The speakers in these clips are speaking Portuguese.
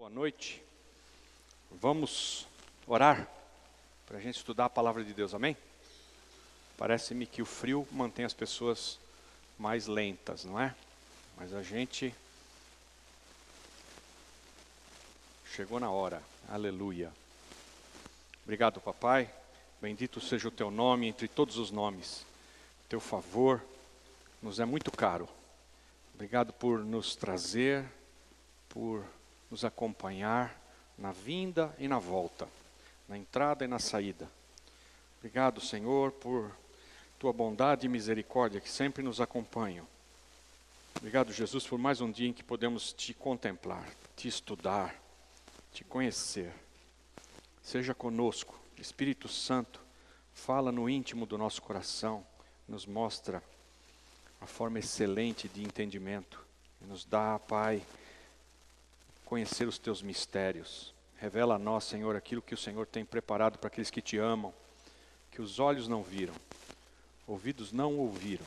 Boa noite. Vamos orar para a gente estudar a palavra de Deus, amém? Parece-me que o frio mantém as pessoas mais lentas, não é? Mas a gente chegou na hora, aleluia. Obrigado, papai, bendito seja o teu nome entre todos os nomes. Teu favor nos é muito caro. Obrigado por nos trazer, por nos acompanhar na vinda e na volta, na entrada e na saída. Obrigado, Senhor, por tua bondade e misericórdia que sempre nos acompanham. Obrigado, Jesus, por mais um dia em que podemos te contemplar, te estudar, te conhecer. Seja conosco, Espírito Santo, fala no íntimo do nosso coração, nos mostra a forma excelente de entendimento, e nos dá, Pai, conhecer os teus mistérios. Revela a nós, Senhor, aquilo que o Senhor tem preparado para aqueles que te amam, que os olhos não viram, ouvidos não ouviram,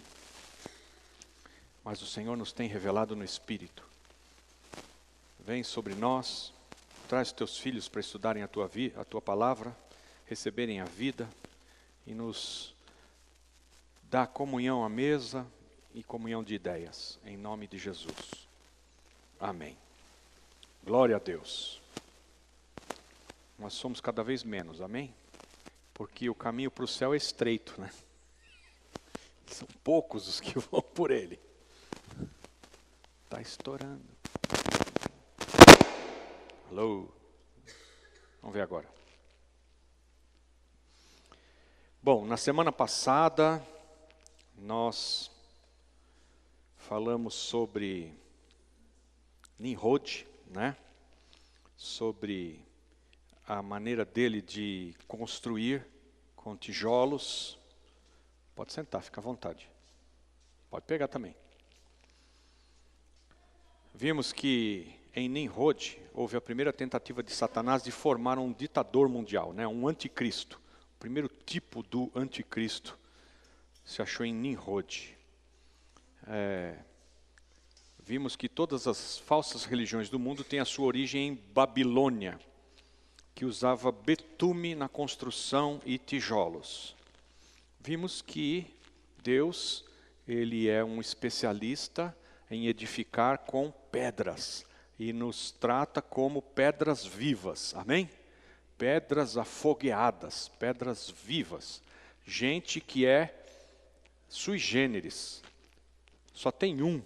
mas o Senhor nos tem revelado no Espírito. Vem sobre nós, traz teus filhos para estudarem a tua palavra, receberem a vida e nos dá comunhão à mesa e comunhão de ideias, em nome de Jesus. Amém. Glória a Deus. Nós somos cada vez menos, amém? Porque o caminho para o céu é estreito, né? São poucos os que vão por ele. Está estourando. Alô? Vamos ver agora. Bom, na semana passada, nós falamos sobre Nimrod, né? Sobre a maneira dele de construir com tijolos. Pode sentar, fica à vontade. Pode pegar também. Vimos que em Nimrod houve a primeira tentativa de Satanás de formar um ditador mundial, né? Um anticristo. O primeiro tipo do anticristo se achou em Nimrod. Vimos que todas as falsas religiões do mundo têm a sua origem em Babilônia, que usava betume na construção e tijolos. Vimos que Deus, ele é um especialista em edificar com pedras e nos trata como pedras vivas, amém? Pedras afogueadas, pedras vivas. Gente que é sui generis, só tem um.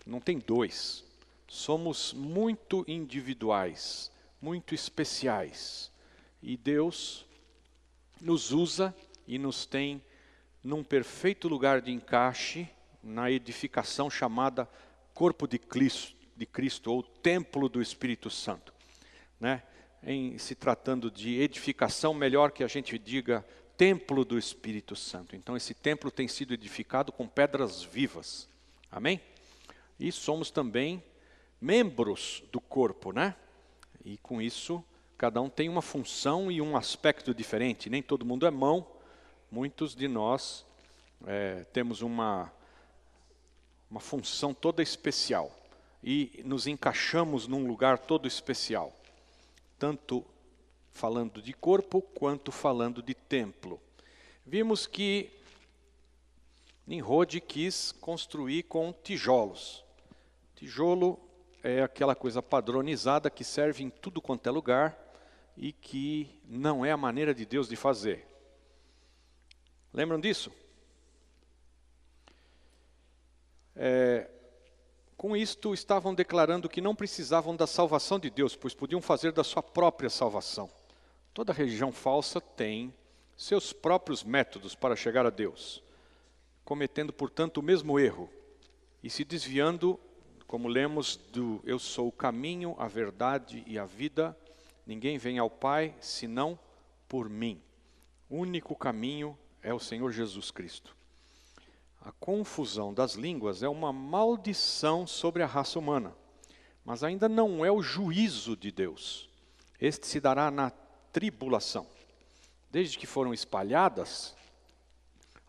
Não tem dois. Somos muito individuais, muito especiais. E Deus nos usa e nos tem num perfeito lugar de encaixe na edificação chamada Corpo de Cristo ou Templo do Espírito Santo. Né? Em se tratando de edificação, melhor que a gente diga Templo do Espírito Santo. Então esse templo tem sido edificado com pedras vivas. Amém? E somos também membros do corpo, né? E com isso, cada um tem uma função e um aspecto diferente. Nem todo mundo é mão, muitos de nós temos uma função toda especial. E nos encaixamos num lugar todo especial. Tanto falando de corpo, quanto falando de templo. Vimos que Nimrod quis construir com tijolos. Tijolo é aquela coisa padronizada que serve em tudo quanto é lugar e que não é a maneira de Deus de fazer. Lembram disso? Com isto estavam declarando que não precisavam da salvação de Deus, pois podiam fazer da sua própria salvação. Toda religião falsa tem seus próprios métodos para chegar a Deus, cometendo, portanto, o mesmo erro e se desviando, como lemos, do eu sou o caminho, a verdade e a vida, ninguém vem ao Pai senão por mim. O único caminho é o Senhor Jesus Cristo. A confusão das línguas é uma maldição sobre a raça humana, mas ainda não é o juízo de Deus. Este se dará na tribulação. Desde que foram espalhadas,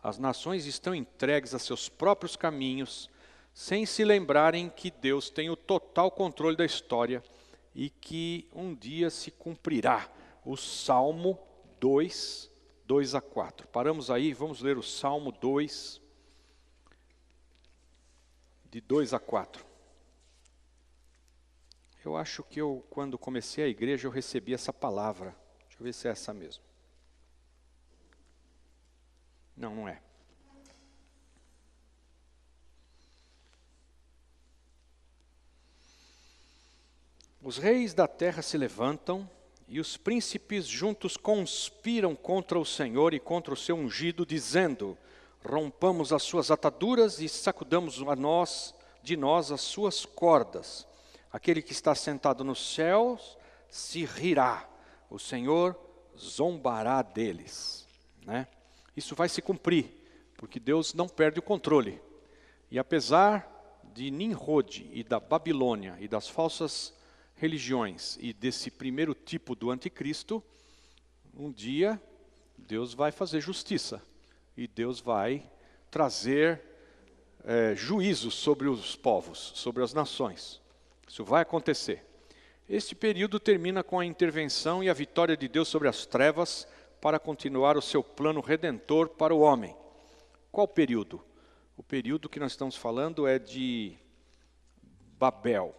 as nações estão entregues a seus próprios caminhos, sem se lembrarem que Deus tem o total controle da história e que um dia se cumprirá. O Salmo 2, 2 a 4. Paramos aí, vamos ler o Salmo 2, de 2 a 4. Eu acho que quando comecei a igreja, eu recebi essa palavra. Deixa eu ver se é essa mesmo. Não, não é. Os reis da terra se levantam e os príncipes juntos conspiram contra o Senhor e contra o seu ungido, dizendo: rompamos as suas ataduras e sacudamos de nós as suas cordas. Aquele que está sentado nos céus se rirá, o Senhor zombará deles. Né? Isso vai se cumprir, porque Deus não perde o controle. E apesar de Nimrod e da Babilônia e das falsas religiões e desse primeiro tipo do anticristo, um dia Deus vai fazer justiça e Deus vai trazer juízo sobre os povos, sobre as nações. Isso vai acontecer. Este período termina com a intervenção e a vitória de Deus sobre as trevas para continuar o seu plano redentor para o homem. Qual período? O período que nós estamos falando é de Babel.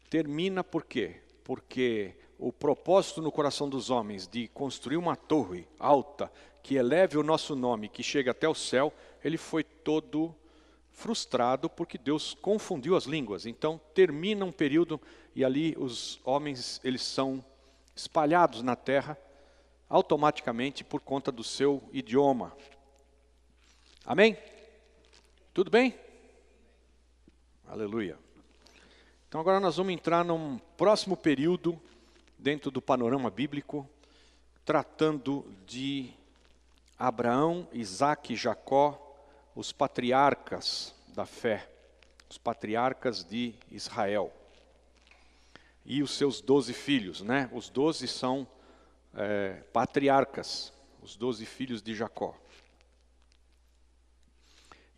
Termina por quê? Porque o propósito no coração dos homens de construir uma torre alta que eleve o nosso nome, que chega até o céu, ele foi todo frustrado porque Deus confundiu as línguas. Então termina um período e ali os homens eles são espalhados na terra automaticamente por conta do seu idioma. Amém? Tudo bem? Aleluia. Então agora nós vamos entrar num próximo período dentro do panorama bíblico, tratando de Abraão, Isaque e Jacó, os patriarcas da fé, os patriarcas de Israel. E os seus 12 filhos, né? Os 12 são patriarcas, os 12 filhos de Jacó.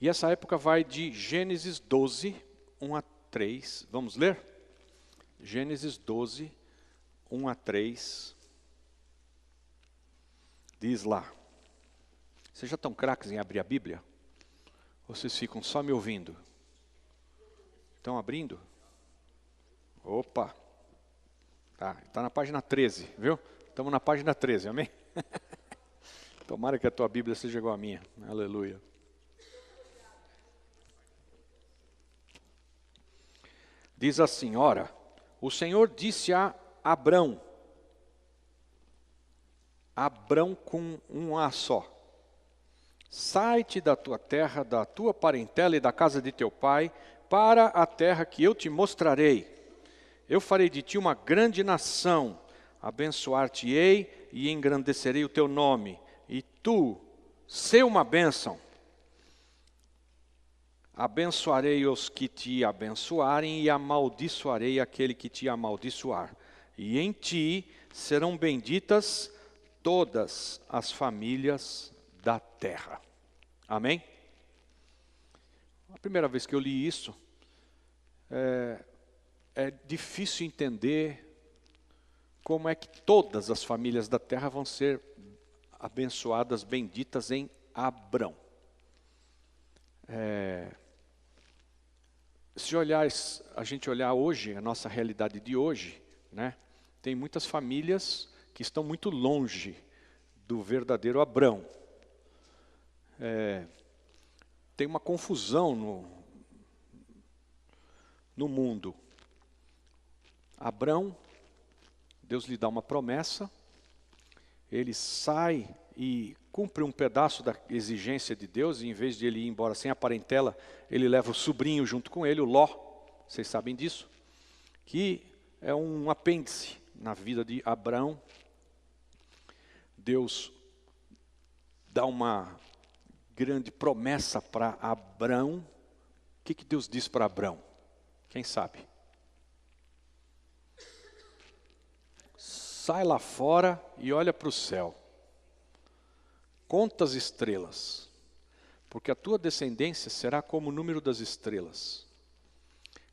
E essa época vai de Gênesis 12, 1 a 3. Vamos ler? Gênesis 12, 1 a 3. Diz lá. Vocês já estão craques em abrir a Bíblia? Ou vocês ficam só me ouvindo? Estão abrindo? Opa! Tá na página 13, viu? Estamos na página 13, amém? Tomara que a tua Bíblia seja igual à minha. Aleluia. Diz assim, ora, o Senhor disse a Abrão com um A só, sai-te da tua terra, da tua parentela e da casa de teu pai, para a terra que eu te mostrarei. Eu farei de ti uma grande nação, abençoar-te-ei e engrandecerei o teu nome, e tu, sê uma bênção. Abençoarei os que te abençoarem e amaldiçoarei aquele que te amaldiçoar. E em ti serão benditas todas as famílias da terra. Amém? A primeira vez que eu li isso, é difícil entender como é que todas as famílias da terra vão ser abençoadas, benditas em Abrão. Se a gente olhar hoje, a nossa realidade de hoje, né, tem muitas famílias que estão muito longe do verdadeiro Abrão. Tem uma confusão no mundo. Abrão, Deus lhe dá uma promessa, ele sai e cumpre um pedaço da exigência de Deus, e em vez de ele ir embora sem a parentela, ele leva o sobrinho junto com ele, o Ló, vocês sabem disso, que é um apêndice na vida de Abrão. Deus dá uma grande promessa para Abrão. O que Deus diz para Abrão? Quem sabe? Sai lá fora e olha para o céu. Conta as estrelas, porque a tua descendência será como o número das estrelas.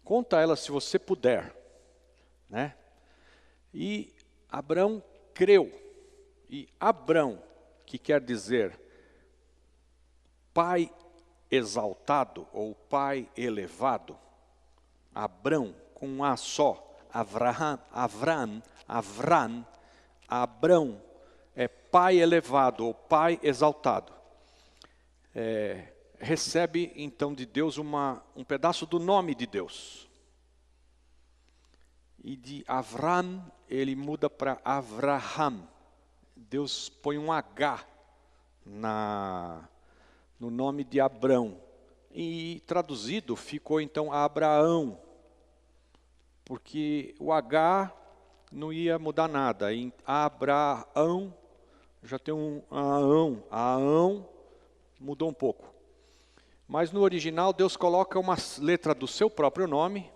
Conta elas se você puder, né? E Abrão creu. E Abrão, que quer dizer pai exaltado ou pai elevado, Abrão com um A só, Abrão é pai elevado ou pai exaltado. Recebe então de Deus um pedaço do nome de Deus. E de Avram ele muda para Avraham. Deus põe um H no nome de Abrão. E traduzido ficou então Abraão. Porque o H não ia mudar nada. Em Abraão já tem um Aão. Aão mudou um pouco. Mas no original Deus coloca uma letra do seu próprio nome,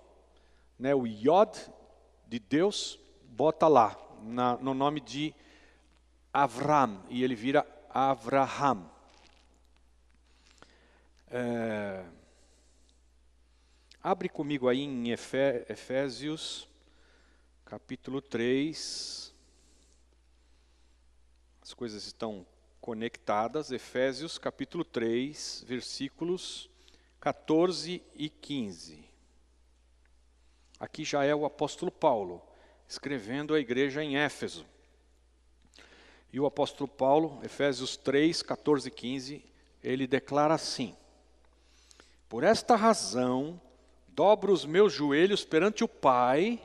né, o Yod de Deus, bota lá no nome de Avram, e ele vira Avraham. Abre comigo aí em Efésios, capítulo 3. As coisas estão conectadas. Efésios, capítulo 3, versículos 14 e 15. Aqui já é o apóstolo Paulo, escrevendo à igreja em Éfeso. E o apóstolo Paulo, Efésios 3, 14 e 15, ele declara assim: por esta razão, dobro os meus joelhos perante o Pai,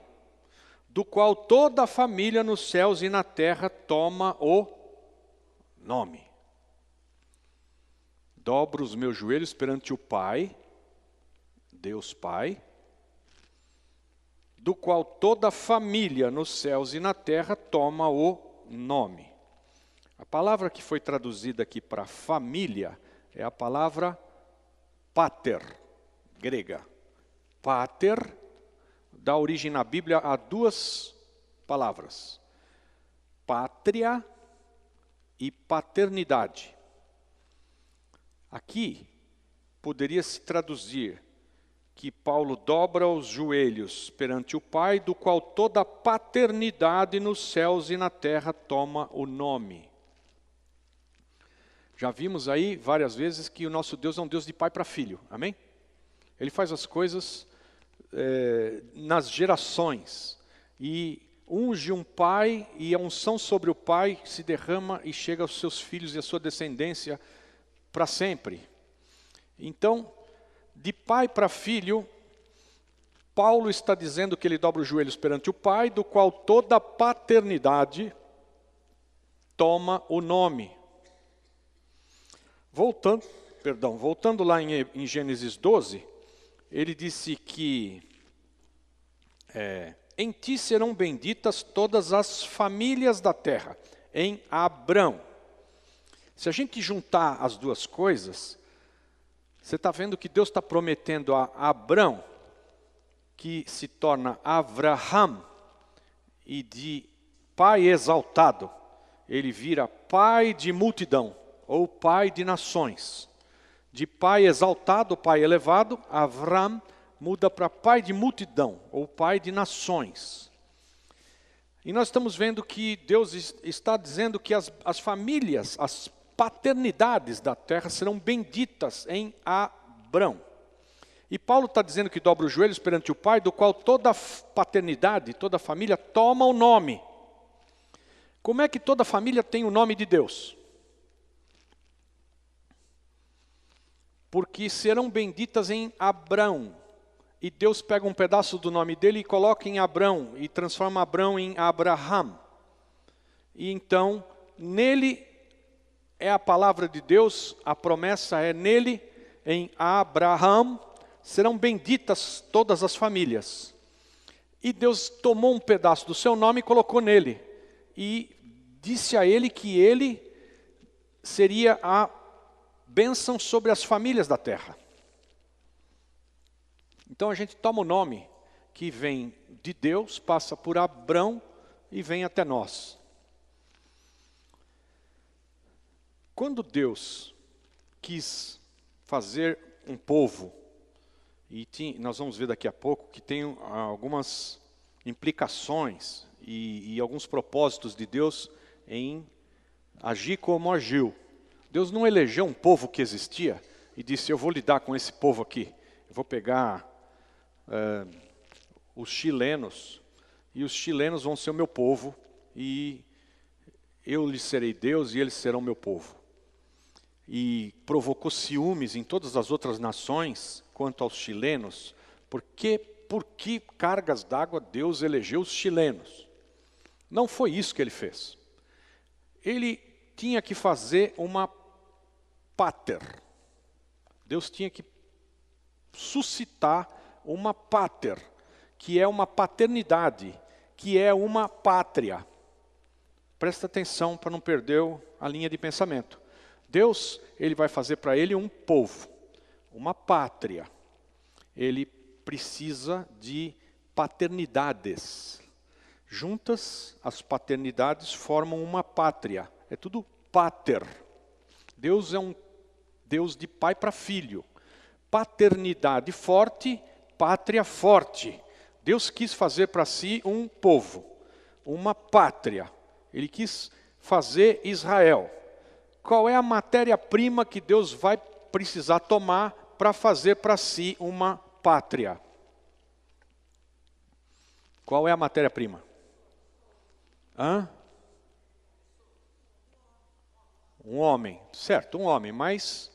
do qual toda a família nos céus e na terra toma o nome. Dobro os meus joelhos perante o Pai, Deus Pai, do qual toda a família nos céus e na terra toma o nome. A palavra que foi traduzida aqui para família é a palavra pater, grega. Pater dá origem na Bíblia a duas palavras: pátria e paternidade. Aqui poderia se traduzir que Paulo dobra os joelhos perante o Pai, do qual toda a paternidade nos céus e na terra toma o nome. Já vimos aí várias vezes que o nosso Deus é um Deus de pai para filho, amém? Ele faz as coisas nas gerações, e unge um pai, e a unção sobre o pai se derrama e chega aos seus filhos e à sua descendência para sempre. Então, de pai para filho, Paulo está dizendo que ele dobra os joelhos perante o Pai, do qual toda a paternidade toma o nome. Voltando lá em Gênesis 12, ele disse que em ti serão benditas todas as famílias da terra, em Abrão. Se a gente juntar as duas coisas, você está vendo que Deus está prometendo a Abrão, que se torna Avraham, e de pai exaltado, ele vira pai de multidão, ou pai de nações. De pai exaltado, pai elevado, Avram muda para pai de multidão, ou pai de nações. E nós estamos vendo que Deus está dizendo que as famílias, as paternidades da terra serão benditas em Abrão. E Paulo está dizendo que dobra os joelhos perante o Pai, do qual toda paternidade, toda família toma o nome. Como é que toda família tem o nome de Deus? Porque serão benditas em Abrão. E Deus pega um pedaço do nome dele e coloca em Abrão, e transforma Abrão em Abraham. E então, nele é a palavra de Deus, a promessa é nele, em Abraham, serão benditas todas as famílias. E Deus tomou um pedaço do seu nome e colocou nele. E disse a ele que ele seria a bênção sobre as famílias da terra. Então a gente toma o nome que vem de Deus, passa por Abrão e vem até nós. Quando Deus quis fazer um povo, e nós vamos ver daqui a pouco que tem algumas implicações e alguns propósitos de Deus em agir como agiu. Deus não elegeu um povo que existia e disse, eu vou lidar com esse povo aqui. Eu vou pegar os chilenos, e os chilenos vão ser o meu povo, e eu lhes serei Deus e eles serão meu povo. E provocou ciúmes em todas as outras nações quanto aos chilenos, porque por que cargas d'água Deus elegeu os chilenos? Não foi isso que ele fez. Ele tinha que fazer uma pater. Deus tinha que suscitar uma pater, que é uma paternidade, que é uma pátria. Presta atenção para não perder a linha de pensamento. Deus, ele vai fazer para ele um povo, uma pátria. Ele precisa de paternidades. Juntas, as paternidades formam uma pátria. É tudo pater. Deus é um Deus de pai para filho. Paternidade forte, pátria forte. Deus quis fazer para si um povo, uma pátria. Ele quis fazer Israel. Qual é a matéria-prima que Deus vai precisar tomar para fazer para si uma pátria? Qual é a matéria-prima? Um homem, certo, um homem, mas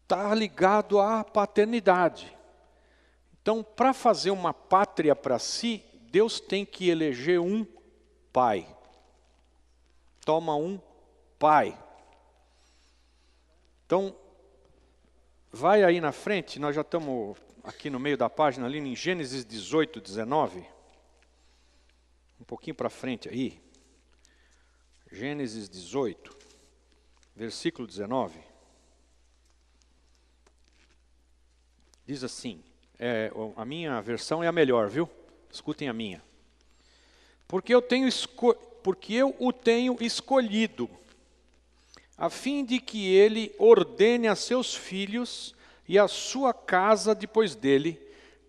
está ligado à paternidade. Então, para fazer uma pátria para si, Deus tem que eleger um pai. Toma um pai. Então, vai aí na frente, nós já estamos aqui no meio da página, ali em Gênesis 18, 19. Um pouquinho para frente aí. Gênesis 18, versículo 19. Diz assim, a minha versão é a melhor, viu? Escutem a minha. Porque eu o tenho escolhido, a fim de que ele ordene a seus filhos e a sua casa depois dele,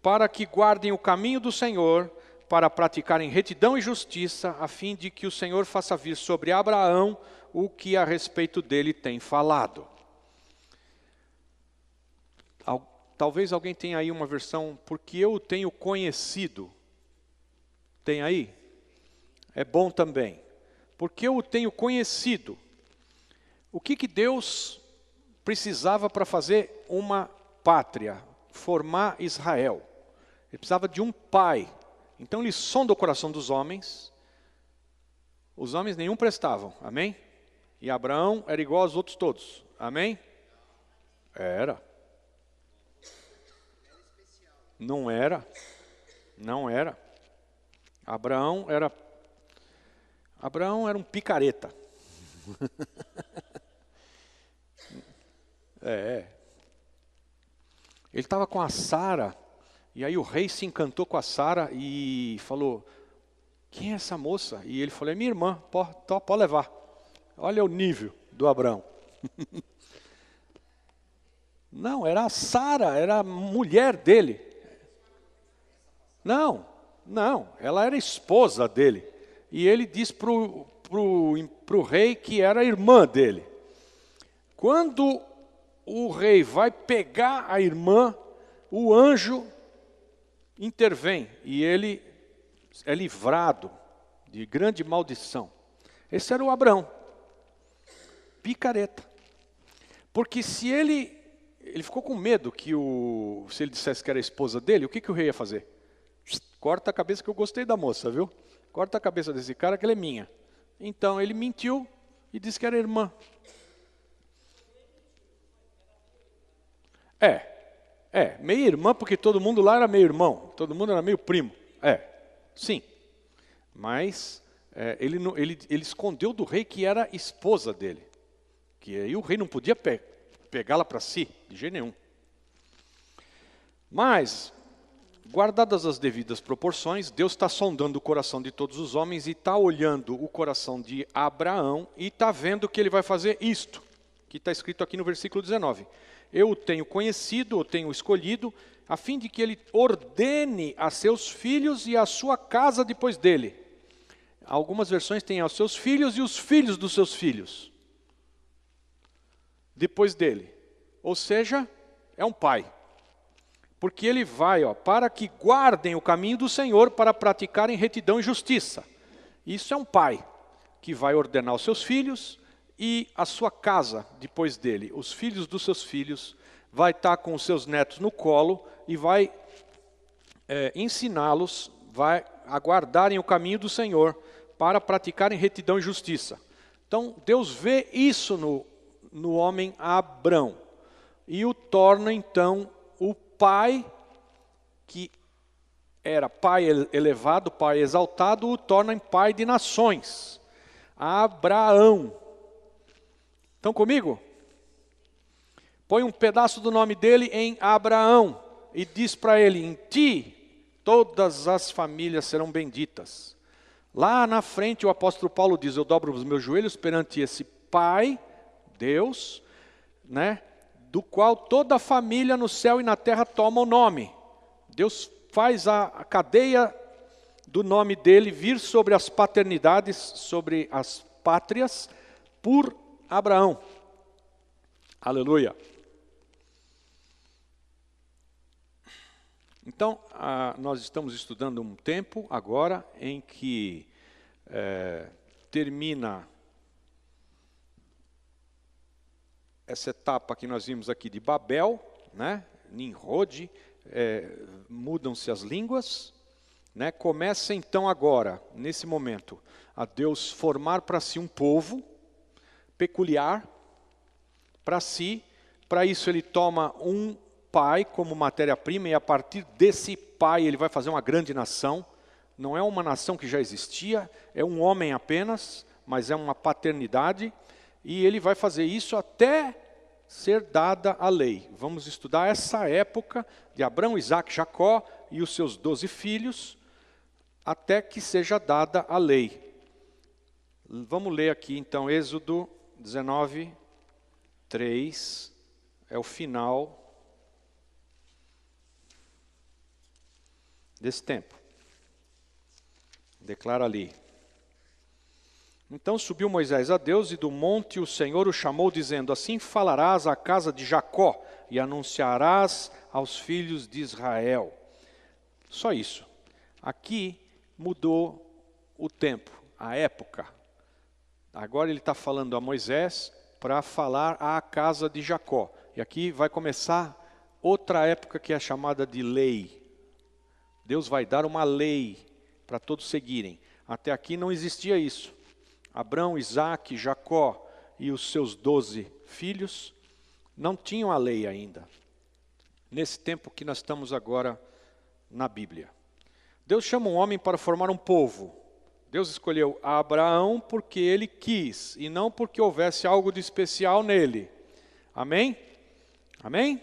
para que guardem o caminho do Senhor, para praticarem retidão e justiça, a fim de que o Senhor faça vir sobre Abraão o que a respeito dele tem falado. Talvez alguém tenha aí uma versão, porque eu o tenho conhecido. Tem aí? É bom também. Porque eu o tenho conhecido. O que Deus precisava para fazer uma pátria, formar Israel? Ele precisava de um pai. Então ele sonda o coração dos homens. Os homens nenhum prestavam, amém? E Abraão era igual aos outros todos, amém? Era. Não era. Não era. Abraão era um picareta. Ele estava com a Sara, e aí o rei se encantou com a Sara e falou, quem é essa moça? E ele falou, é minha irmã, pode levar. Olha o nível do Abraão. Não, era a Sara, era a mulher dele. Não, ela era esposa dele. E ele disse pro rei que era irmã dele. Quando o rei vai pegar a irmã, o anjo intervém e ele é livrado de grande maldição. Esse era o Abraão, picareta. Porque se ele ficou com medo que se ele dissesse que era a esposa dele, o que o rei ia fazer? Corta a cabeça, que eu gostei da moça, viu? Corta a cabeça desse cara, que ela é minha. Então ele mentiu e disse que era irmã. Meia irmã, porque todo mundo lá era meio irmão, todo mundo era meio primo. Sim. Mas ele escondeu do rei que era esposa dele. Que aí o rei não podia pegá-la para si, de jeito nenhum. Mas, guardadas as devidas proporções, Deus está sondando o coração de todos os homens e está olhando o coração de Abraão e está vendo que ele vai fazer isto, que está escrito aqui no versículo 19. Eu o tenho conhecido, o tenho escolhido, a fim de que ele ordene a seus filhos e a sua casa depois dele. Algumas versões têm aos seus filhos e os filhos dos seus filhos depois dele. Ou seja, é um pai. Porque ele vai, para que guardem o caminho do Senhor para praticarem retidão e justiça. Isso é um pai que vai ordenar os seus filhos e a sua casa depois dele. Os filhos dos seus filhos, vai estar com os seus netos no colo e vai ensiná-los, vai aguardarem o caminho do Senhor para praticarem retidão e justiça. Então, Deus vê isso no homem Abrão e o torna, então, o pai, que era pai elevado, pai exaltado, o torna em pai de nações. Abraão. Estão comigo? Põe um pedaço do nome dele em Abraão e diz para ele: em ti todas as famílias serão benditas. Lá na frente o apóstolo Paulo diz: eu dobro os meus joelhos perante esse Pai, Deus, né, do qual toda a família no céu e na terra toma o nome. Deus faz a cadeia do nome dele vir sobre as paternidades, sobre as pátrias, por Abraão. Aleluia. Então, nós estamos estudando um tempo agora em que termina essa etapa que nós vimos aqui de Babel, né? Nimrod, mudam-se as línguas, né? Começa então agora, nesse momento, a Deus formar para si um povo peculiar para si. Para isso ele toma um pai como matéria-prima e a partir desse pai ele vai fazer uma grande nação. Não é uma nação que já existia, é um homem apenas, mas é uma paternidade. E ele vai fazer isso até ser dada a lei. Vamos estudar essa época de Abraão, Isaque, Jacó e os seus 12 filhos, até que seja dada a lei. Vamos ler aqui então Êxodo 19, 3, é o final desse tempo. Declara ali: então subiu Moisés a Deus, e do monte o Senhor o chamou, dizendo: assim falarás à casa de Jacó, e anunciarás aos filhos de Israel. Só isso. Aqui mudou o tempo, a época. Agora ele está falando a Moisés para falar à casa de Jacó. E aqui vai começar outra época que é chamada de lei. Deus vai dar uma lei para todos seguirem. Até aqui não existia isso. Abraão, Isaque, Jacó e os seus 12 filhos não tinham a lei ainda. Nesse tempo que nós estamos agora na Bíblia. Deus chama um homem para formar um povo. Deus escolheu Abraão porque ele quis e não porque houvesse algo de especial nele. Amém? Amém?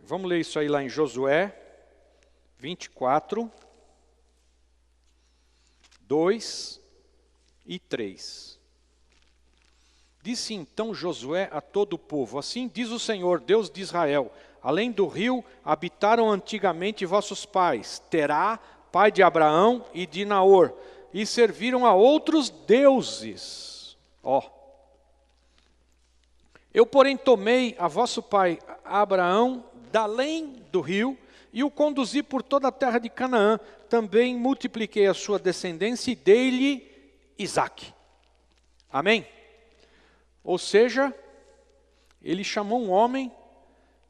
Vamos ler isso aí lá em Josué 24, 2 e 3. Disse então Josué a todo o povo: assim diz o Senhor, Deus de Israel: além do rio habitaram antigamente vossos pais, Terá, pai de Abraão e de Naor, e serviram a outros deuses. Eu, porém, tomei a vosso pai Abraão da além do rio e o conduzi por toda a terra de Canaã. Também multipliquei a sua descendência e dei-lhe Isaque. Amém? Ou seja, ele chamou um homem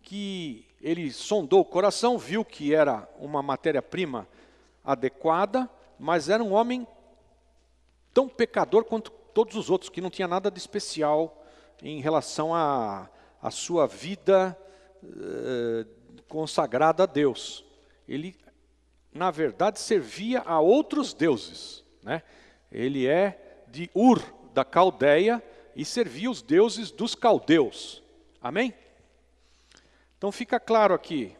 que ele sondou o coração, viu que era uma matéria-prima adequada, mas era um homem tão pecador quanto todos os outros, que não tinha nada de especial em relação à sua vida consagrada a Deus. Ele, na verdade, servia a outros deuses, né? Ele é de Ur, da Caldeia, e servia os deuses dos caldeus. Amém? Então fica claro aqui.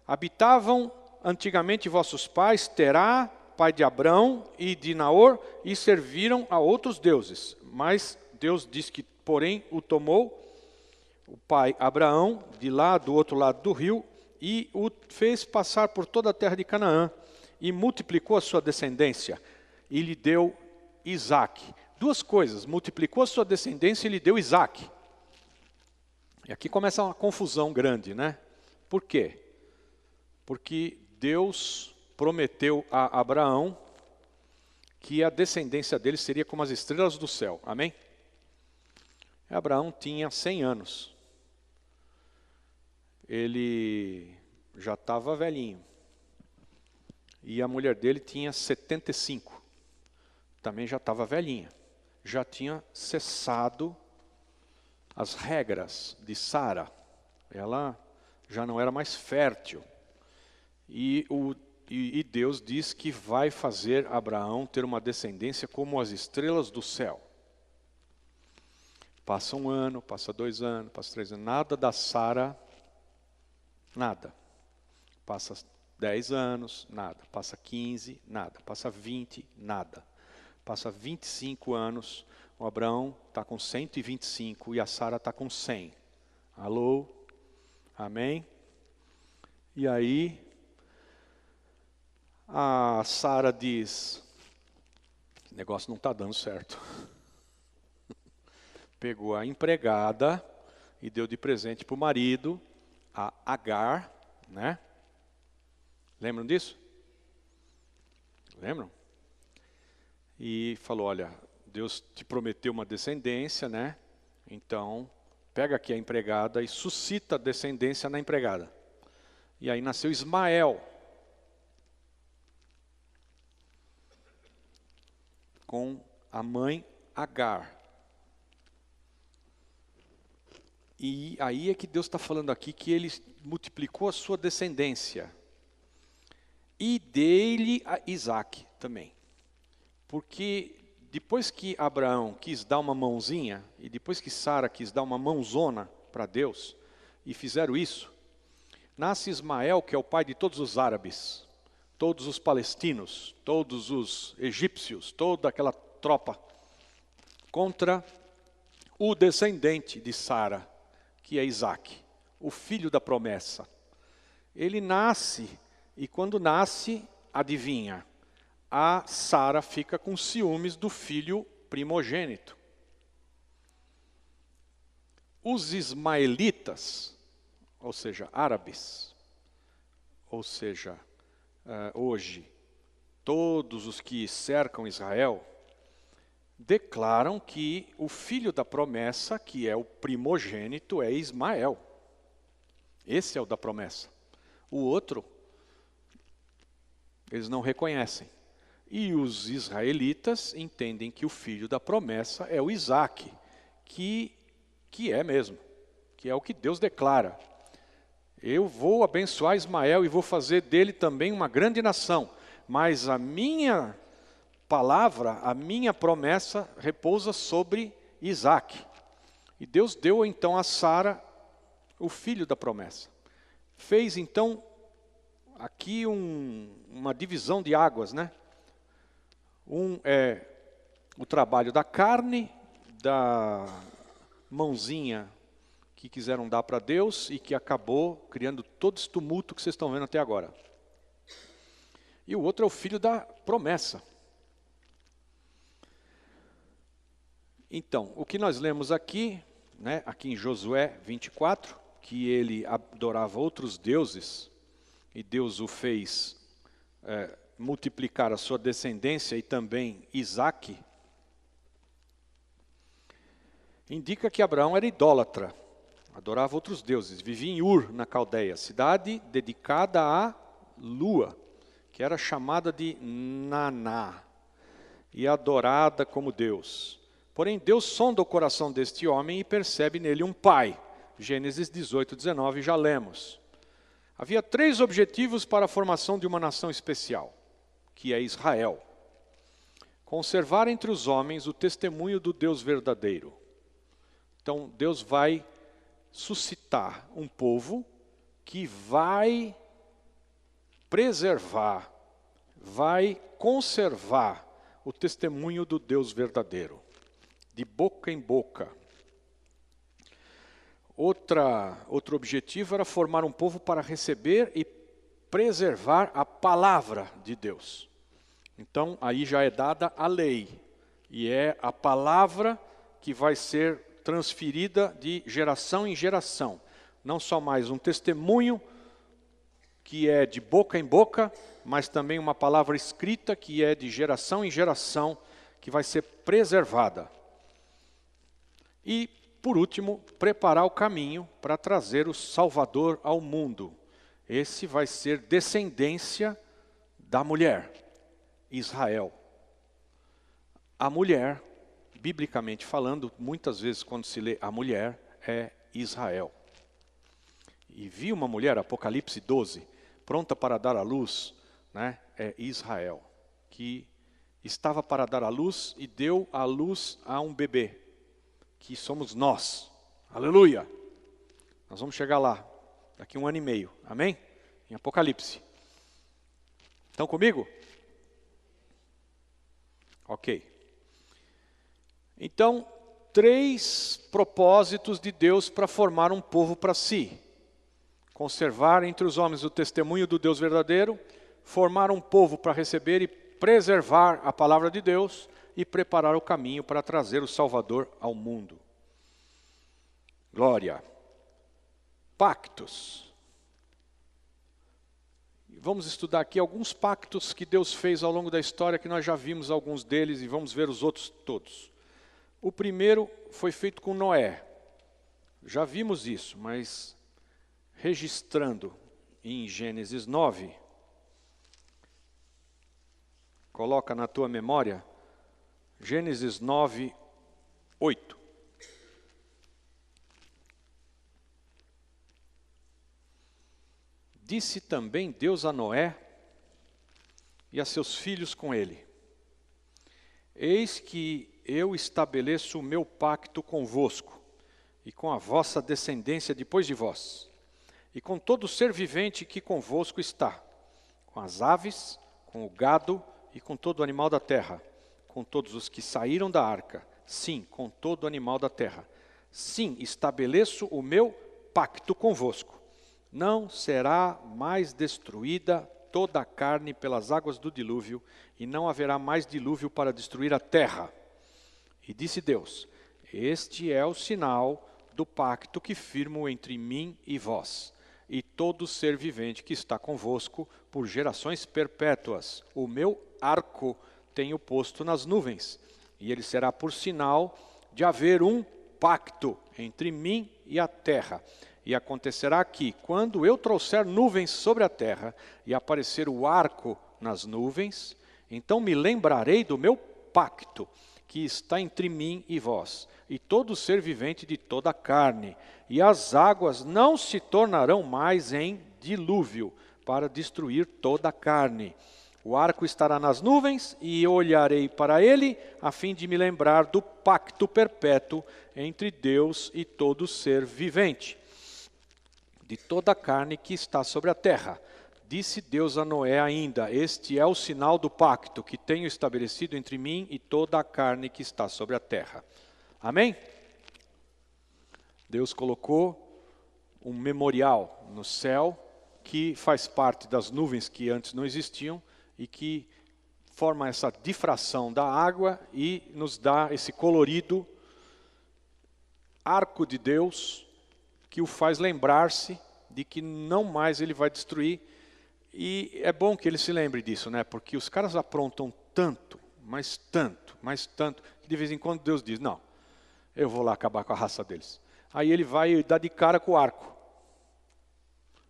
Habitavam antigamente vossos pais, Terá, pai de Abrão e de Naor, e serviram a outros deuses. Mas Deus diz que, porém, o tomou o pai Abraão, de lá do outro lado do rio, e o fez passar por toda a terra de Canaã, e multiplicou a sua descendência, e lhe deu Isaque. Duas coisas, multiplicou a sua descendência e lhe deu Isaque. E aqui começa uma confusão grande, né? Por quê? Porque Deus prometeu a Abraão que a descendência dele seria como as estrelas do céu. Amém? Abraão tinha 100 anos. Ele já estava velhinho. E a mulher dele tinha 75. Também já estava velhinha. Já tinha cessado as regras de Sara. Ela já não era mais fértil. E Deus diz que vai fazer Abraão ter uma descendência como as estrelas do céu. Passa 1 ano, passa 2 anos, passa 3 anos. Nada da Sara, nada. Passa 10 anos, nada. Passa 15, nada. Passa 20, nada. Passa 25 anos, o Abraão está com 125 e a Sara está com 100. Alô? Amém? E aí, a Sara diz, o negócio não está dando certo. Pegou a empregada e deu de presente para o marido, a Agar, né? Lembram disso? Lembram? E falou, olha, Deus te prometeu uma descendência, né? Então, pega aqui a empregada e suscita a descendência na empregada. E aí nasceu Ismael. Com a mãe Agar. E aí é que Deus está falando aqui que ele multiplicou a sua descendência. E dele a Isaque também. Porque depois que Abraão quis dar uma mãozinha, e depois que Sara quis dar uma mãozona para Deus, e fizeram isso, nasce Ismael, que é o pai de todos os árabes, todos os palestinos, todos os egípcios, toda aquela tropa, contra o descendente de Sara, que é Isaque, o filho da promessa. Ele nasce, e quando nasce, adivinha, a Sara fica com ciúmes do filho primogênito. Os ismaelitas, ou seja, árabes, ou seja, hoje, todos os que cercam Israel, declaram que o filho da promessa, que é o primogênito, é Ismael. Esse é o da promessa. O outro, eles não reconhecem. E os israelitas entendem que o filho da promessa é o Isaque, que é mesmo, que é o que Deus declara. Eu vou abençoar Ismael e vou fazer dele também uma grande nação, mas a minha palavra, a minha promessa repousa sobre Isaque. E Deus deu então a Sara o filho da promessa. Fez então aqui uma divisão de águas, né? Um é o trabalho da carne, da mãozinha que quiseram dar para Deus e que acabou criando todo esse tumulto que vocês estão vendo até agora. E o outro é o filho da promessa. Então, o que nós lemos aqui, né, aqui em Josué 24, que ele adorava outros deuses, e Deus o fez multiplicar a sua descendência e também Isaque, indica que Abraão era idólatra, adorava outros deuses, vivia em Ur, na Caldeia, cidade dedicada à lua, que era chamada de Naná, e adorada como Deus. Porém, Deus sonda o coração deste homem e percebe nele um pai. Gênesis 18, 19, já lemos. Havia 3 objetivos para a formação de uma nação especial, que é Israel. Conservar entre os homens o testemunho do Deus verdadeiro. Então, Deus vai suscitar um povo que vai preservar, vai conservar o testemunho do Deus verdadeiro, de boca em boca. Outro objetivo era formar um povo para receber e preservar a palavra de Deus. Então, aí já é dada a lei. E é a palavra que vai ser transferida de geração em geração. Não só mais um testemunho que é de boca em boca, mas também uma palavra escrita que é de geração em geração, que vai ser preservada. E, por último, preparar o caminho para trazer o Salvador ao mundo. Esse vai ser descendência da mulher, Israel. A mulher, biblicamente falando, muitas vezes quando se lê a mulher, é Israel. E vi uma mulher, Apocalipse 12, pronta para dar à luz, né, é Israel, que estava para dar à luz e deu à luz a um bebê, que somos nós. Aleluia! Nós vamos chegar lá, daqui 1 ano e meio, amém? Em Apocalipse. Estão comigo? Ok. Então, 3 propósitos de Deus para formar um povo para si. Conservar entre os homens o testemunho do Deus verdadeiro, formar um povo para receber e preservar a palavra de Deus e preparar o caminho para trazer o Salvador ao mundo. Glória. Pactos. Vamos estudar aqui alguns pactos que Deus fez ao longo da história, que nós já vimos alguns deles e vamos ver os outros todos. O primeiro foi feito com Noé. Já vimos isso, mas registrando em Gênesis 9, coloca na tua memória, Gênesis 9, 8. Disse também Deus a Noé e a seus filhos com ele: Eis que eu estabeleço o meu pacto convosco e com a vossa descendência depois de vós, e com todo ser vivente que convosco está, com as aves, com o gado e com todo animal da terra, com todos os que saíram da arca, sim, com todo animal da terra. Sim, estabeleço o meu pacto convosco. Não será mais destruída toda a carne pelas águas do dilúvio, e não haverá mais dilúvio para destruir a terra. E disse Deus: Este é o sinal do pacto que firmo entre mim e vós, e todo ser vivente que está convosco por gerações perpétuas. O meu arco tenho posto nas nuvens, e ele será por sinal de haver um pacto entre mim e a terra. E acontecerá que, quando eu trouxer nuvens sobre a terra, e aparecer o arco nas nuvens, então me lembrarei do meu pacto, que está entre mim e vós, e todo ser vivente de toda a carne, e as águas não se tornarão mais em dilúvio, para destruir toda a carne. O arco estará nas nuvens, e eu olharei para ele, a fim de me lembrar do pacto perpétuo entre Deus e todo ser vivente, de toda a carne que está sobre a terra. Disse Deus a Noé ainda: Este é o sinal do pacto que tenho estabelecido entre mim e toda a carne que está sobre a terra. Amém? Deus colocou um memorial no céu que faz parte das nuvens que antes não existiam e que forma essa difração da água e nos dá esse colorido arco de Deus, que o faz lembrar-se de que não mais ele vai destruir. E é bom que ele se lembre disso, né? Porque os caras aprontam tanto, que de vez em quando Deus diz: não, eu vou lá acabar com a raça deles. Aí ele vai e dá de cara com o arco.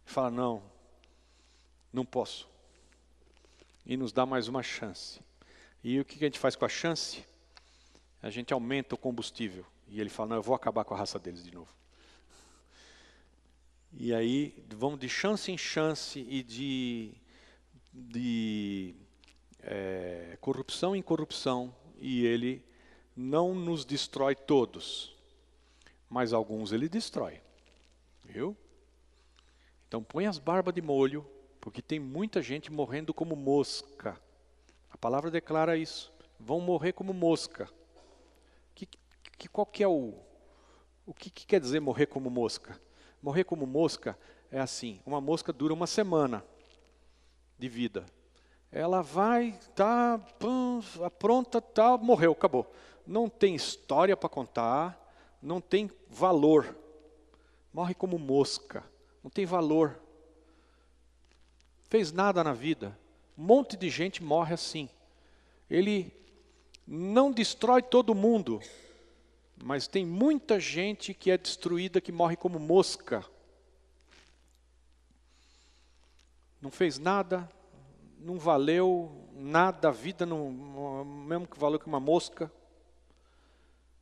Fala: não posso. E nos dá mais uma chance. E o que a gente faz com a chance? A gente aumenta o combustível. E ele fala: não, eu vou acabar com a raça deles de novo. E aí vamos de chance em chance e de corrupção em corrupção, e ele não nos destrói todos, mas alguns ele destrói, viu? Então põe as barbas de molho, porque tem muita gente morrendo como mosca. A palavra declara isso: vão morrer como mosca. Qual que é o O que quer dizer morrer como mosca? Morrer como mosca é assim, uma mosca dura uma semana de vida. Ela vai, tá, pronta, tá, morreu, acabou. Não tem história para contar, não tem valor. Morre como mosca, não tem valor. Fez nada na vida. Um monte de gente morre assim. Ele não destrói todo mundo, mas tem muita gente que é destruída, que morre como mosca. Não fez nada, não valeu nada, a vida não, mesmo que valeu que uma mosca.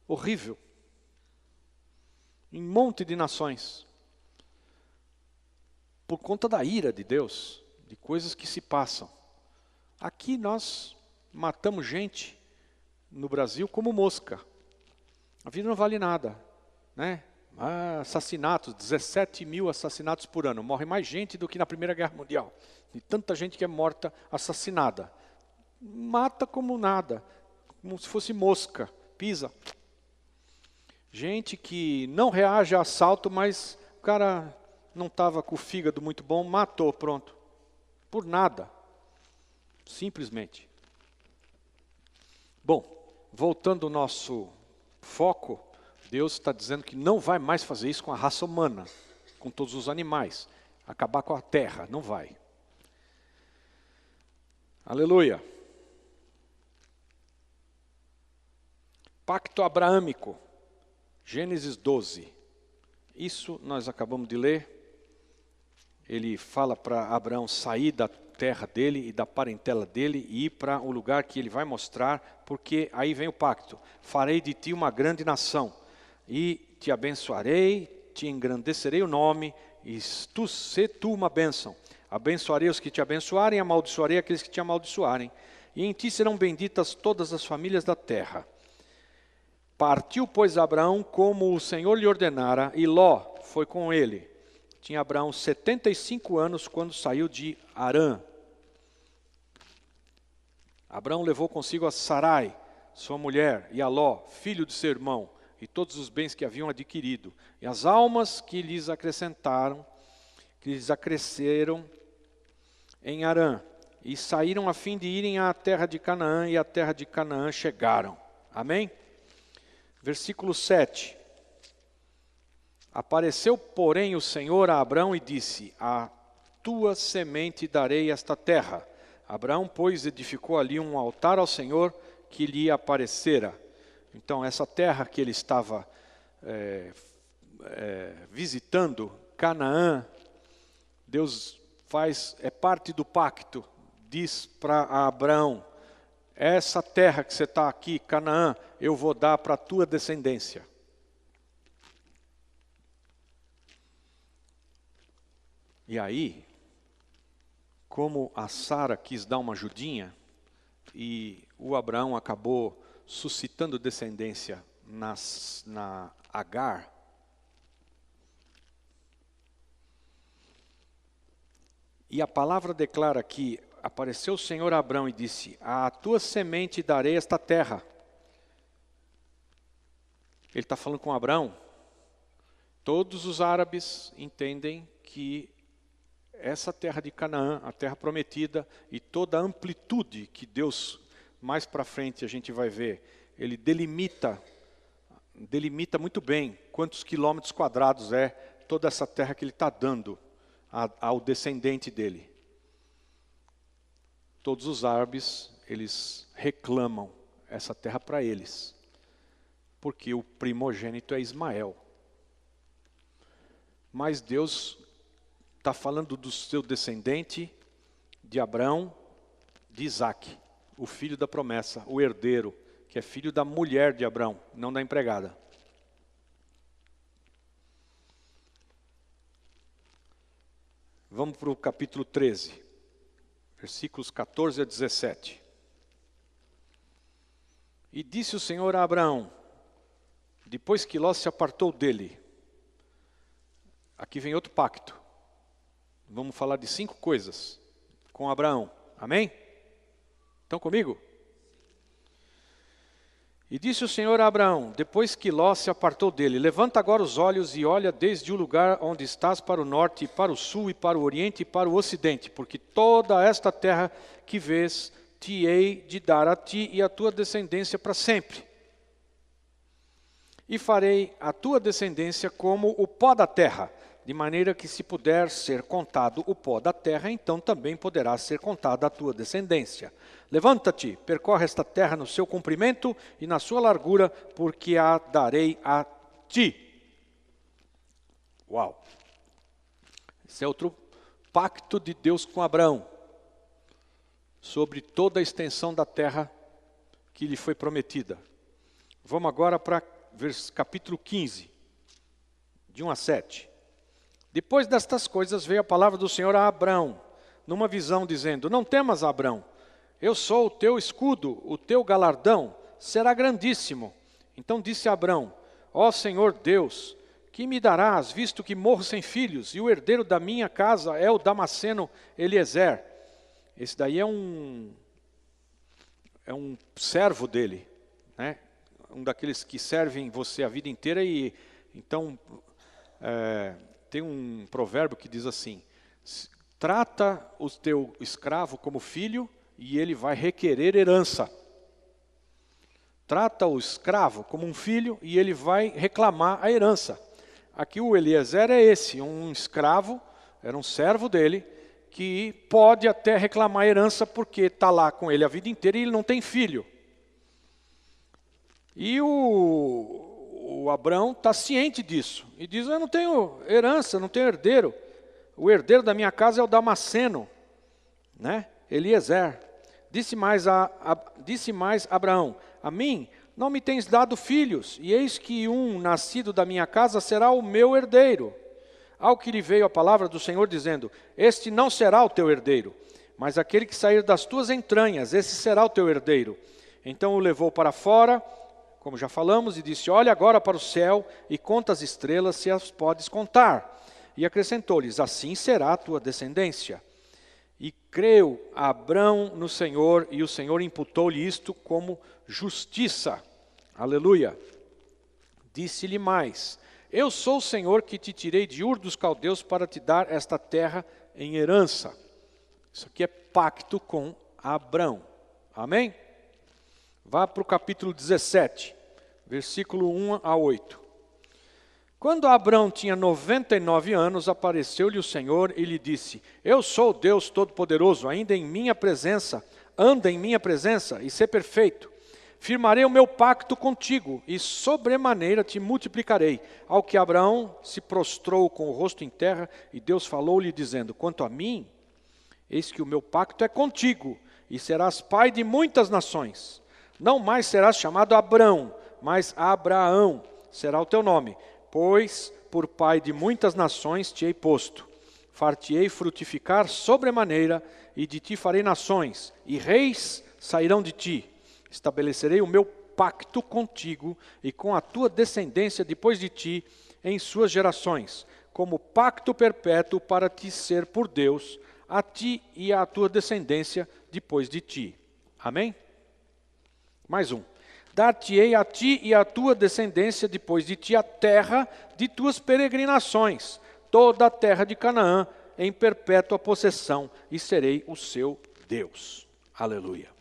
Horrível. Em um monte de nações. Por conta da ira de Deus, de coisas que se passam. Aqui nós matamos gente no Brasil como mosca. A vida não vale nada, né? Assassinatos, 17 mil assassinatos por ano. Morre mais gente do que na Primeira Guerra Mundial. E tanta gente que é morta, assassinada. Mata como nada, como se fosse mosca, pisa. Gente que não reage a assalto, mas o cara não estava com o fígado muito bom, matou, pronto. Por nada. Simplesmente. Bom, voltando ao nosso foco, Deus está dizendo que não vai mais fazer isso com a raça humana, com todos os animais. Acabar com a terra, não vai. Aleluia. Pacto abraâmico. Gênesis 12. Isso nós acabamos de ler. Ele fala para Abraão sair da terra dele e da parentela dele e ir para o lugar que ele vai mostrar, porque aí vem o pacto. Farei de ti uma grande nação e te abençoarei, te engrandecerei o nome e se tu uma bênção. Abençoarei os que te abençoarem, amaldiçoarei aqueles que te amaldiçoarem. E em ti serão benditas todas as famílias da terra. Partiu, pois, Abraão como o Senhor lhe ordenara, e Ló foi com ele. Tinha Abraão 75 anos quando saiu de Harã. Abraão levou consigo a Sarai, sua mulher, e a Ló, filho de seu irmão, e todos os bens que haviam adquirido, e as almas que lhes acrescentaram, que lhes acresceram em Harã, e saíram a fim de irem à terra de Canaã, e à terra de Canaã chegaram. Amém? Versículo 7. Apareceu, porém, o Senhor a Abraão e disse, a tua semente darei esta terra. Abraão, pois, edificou ali um altar ao Senhor que lhe aparecera. Então, essa terra que ele estava visitando, Canaã, Deus é parte do pacto, diz para Abraão, essa terra que você está aqui, Canaã, eu vou dar para a tua descendência. E aí, como a Sara quis dar uma ajudinha, e o Abraão acabou suscitando descendência na Agar, e a palavra declara que apareceu o Senhor a Abraão e disse, a tua semente darei esta terra. Ele está falando com Abraão. Todos os árabes entendem que essa terra de Canaã, a terra prometida, e toda a amplitude que Deus, mais para frente a gente vai ver, ele delimita muito bem quantos quilômetros quadrados é toda essa terra que ele está dando ao descendente dele. Todos os árabes, eles reclamam essa terra para eles, porque o primogênito é Ismael. Mas Deus está falando do seu descendente, de Abraão, de Isaac, o filho da promessa, o herdeiro, que é filho da mulher de Abraão, não da empregada. Vamos para o capítulo 13, versículos 14 a 17. E disse o Senhor a Abraão, depois que Ló se apartou dele, aqui vem outro pacto. Vamos falar de 5 coisas com Abraão. Amém? Estão comigo? E disse o Senhor a Abraão, depois que Ló se apartou dele: levanta agora os olhos e olha desde o lugar onde estás para o norte, e para o sul, e para o oriente, e para o ocidente, porque toda esta terra que vês, te hei de dar a ti e a tua descendência para sempre. E farei a tua descendência como o pó da terra, de maneira que se puder ser contado o pó da terra, então também poderá ser contada a tua descendência. Levanta-te, percorre esta terra no seu comprimento e na sua largura, porque a darei a ti. Uau! Esse é outro pacto de Deus com Abraão, sobre toda a extensão da terra que lhe foi prometida. Vamos agora para capítulo 15, de 1 a 7. Depois destas coisas veio a palavra do Senhor a Abrão, numa visão, dizendo: não temas, Abrão, eu sou o teu escudo, o teu galardão será grandíssimo. Então disse Abrão: ó Senhor Deus, que me darás, visto que morro sem filhos, e o herdeiro da minha casa é o Damasceno Eliezer. Esse daí é um servo dele, né? Um daqueles que servem você a vida inteira. E então tem um provérbio que diz assim: trata o teu escravo como filho e ele vai requerer herança. Trata o escravo como um filho e ele vai reclamar a herança. Aqui o Eliezer é esse, um escravo, era um servo dele, que pode até reclamar a herança porque está lá com ele a vida inteira e ele não tem filho. E o Abrão está ciente disso. E diz: eu não tenho herança, não tenho herdeiro. O herdeiro da minha casa é o Damasceno, né? Eliezer. Disse mais Abraão: a mim não me tens dado filhos, e eis que um nascido da minha casa será o meu herdeiro. Ao que lhe veio a palavra do Senhor, dizendo: este não será o teu herdeiro, mas aquele que sair das tuas entranhas, esse será o teu herdeiro. Então o levou para fora, como já falamos, e disse: olha agora para o céu e conta as estrelas, se as podes contar. E acrescentou-lhes: assim será a tua descendência. E creu Abrão no Senhor, e o Senhor imputou-lhe isto como justiça. Aleluia. Disse-lhe mais: eu sou o Senhor que te tirei de Ur dos Caldeus para te dar esta terra em herança. Isso aqui é pacto com Abrão. Amém? Vá para o capítulo 17, versículo 1 a 8. Quando Abrão tinha 99 anos, apareceu-lhe o Senhor e lhe disse: eu sou Deus Todo-Poderoso, ainda em minha presença, anda em minha presença e sê perfeito. Firmarei o meu pacto contigo e sobremaneira te multiplicarei. Ao que Abraão se prostrou com o rosto em terra, e Deus falou-lhe dizendo: quanto a mim, eis que o meu pacto é contigo, e serás pai de muitas nações. Não mais serás chamado Abrão, mas Abraão será o teu nome, pois por pai de muitas nações te hei posto. Far-te-ei frutificar sobremaneira, e de ti farei nações, e reis sairão de ti. Estabelecerei o meu pacto contigo e com a tua descendência depois de ti em suas gerações, como pacto perpétuo para te ser por Deus, a ti e à tua descendência depois de ti. Amém? Mais um. Dar-te-ei a ti e à tua descendência depois de ti a terra de tuas peregrinações, toda a terra de Canaã, em perpétua possessão, e serei o seu Deus. Aleluia.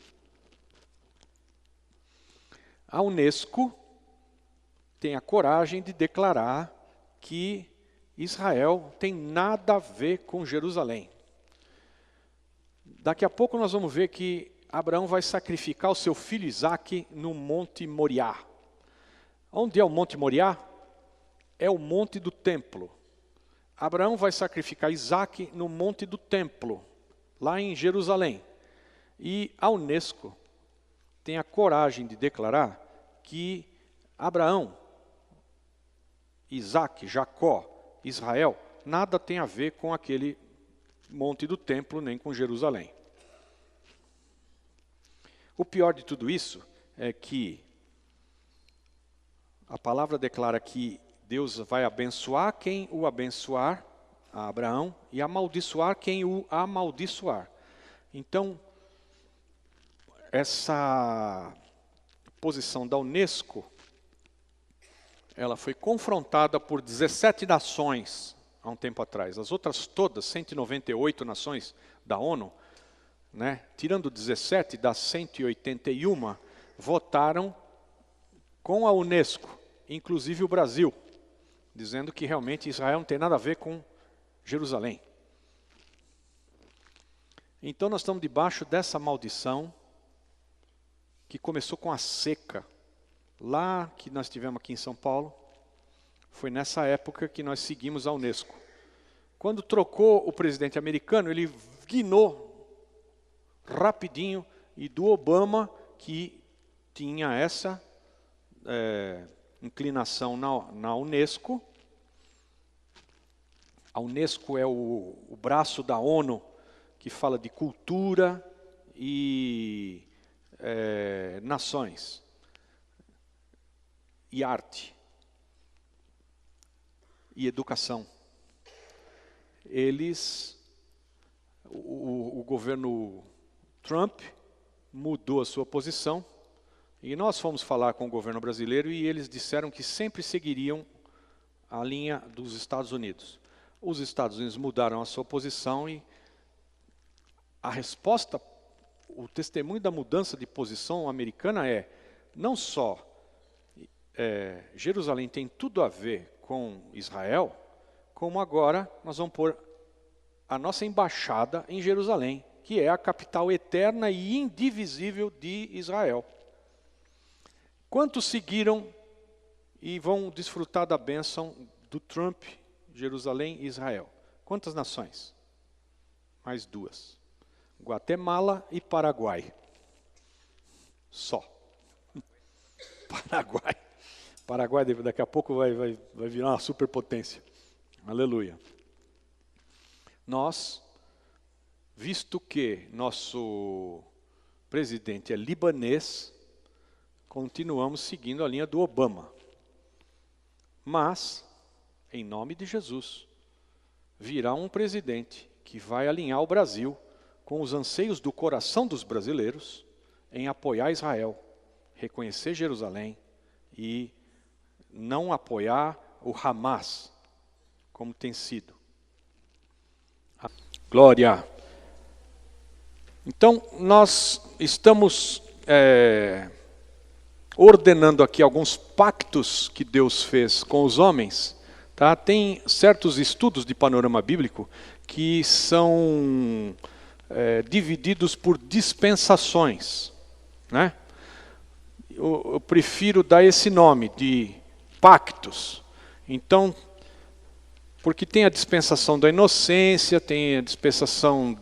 A Unesco tem a coragem de declarar que Israel tem nada a ver com Jerusalém. Daqui a pouco nós vamos ver que Abraão vai sacrificar o seu filho Isaque no Monte Moriá. Onde é o Monte Moriá? É o monte do templo. Abraão vai sacrificar Isaque no monte do templo, lá em Jerusalém. E a Unesco tem a coragem de declarar que Abraão, Isaque, Jacó, Israel, nada tem a ver com aquele monte do templo, nem com Jerusalém. O pior de tudo isso é que a palavra declara que Deus vai abençoar quem o abençoar, a Abraão, e amaldiçoar quem o amaldiçoar. Então, essa posição da Unesco, ela foi confrontada por 17 nações há um tempo atrás. As outras todas, 198 nações da ONU, né, tirando 17 das 181, votaram com a Unesco, inclusive o Brasil, dizendo que realmente Israel não tem nada a ver com Jerusalém. Então nós estamos debaixo dessa maldição que começou com a seca. Lá que nós tivemos aqui em São Paulo, foi nessa época que nós seguimos a Unesco. Quando trocou o presidente americano, ele guinou rapidinho, e do Obama, que tinha essa inclinação na Unesco. A Unesco é o braço da ONU que fala de cultura e nações e arte e educação. O governo Trump mudou a sua posição e nós fomos falar com o governo brasileiro e eles disseram que sempre seguiriam a linha dos Estados Unidos. Os Estados Unidos mudaram a sua posição e a resposta, o testemunho da mudança de posição americana é, não só Jerusalém tem tudo a ver com Israel, como agora nós vamos pôr a nossa embaixada em Jerusalém, que é a capital eterna e indivisível de Israel. Quantos seguiram e vão desfrutar da bênção do Trump, Jerusalém e Israel? Quantas nações? Mais 2. Guatemala e Paraguai. Só. Paraguai. Paraguai daqui a pouco vai virar uma superpotência. Aleluia. Nós, visto que nosso presidente é libanês, continuamos seguindo a linha do Obama. Mas, em nome de Jesus, virá um presidente que vai alinhar o Brasil com os anseios do coração dos brasileiros em apoiar Israel, reconhecer Jerusalém e não apoiar o Hamas, como tem sido. Glória! Então, nós estamos ordenando aqui alguns pactos que Deus fez com os homens. Tá? Tem certos estudos de panorama bíblico que são divididos por dispensações, né? Eu prefiro dar esse nome de pactos. Então, porque tem a dispensação da inocência, tem a dispensação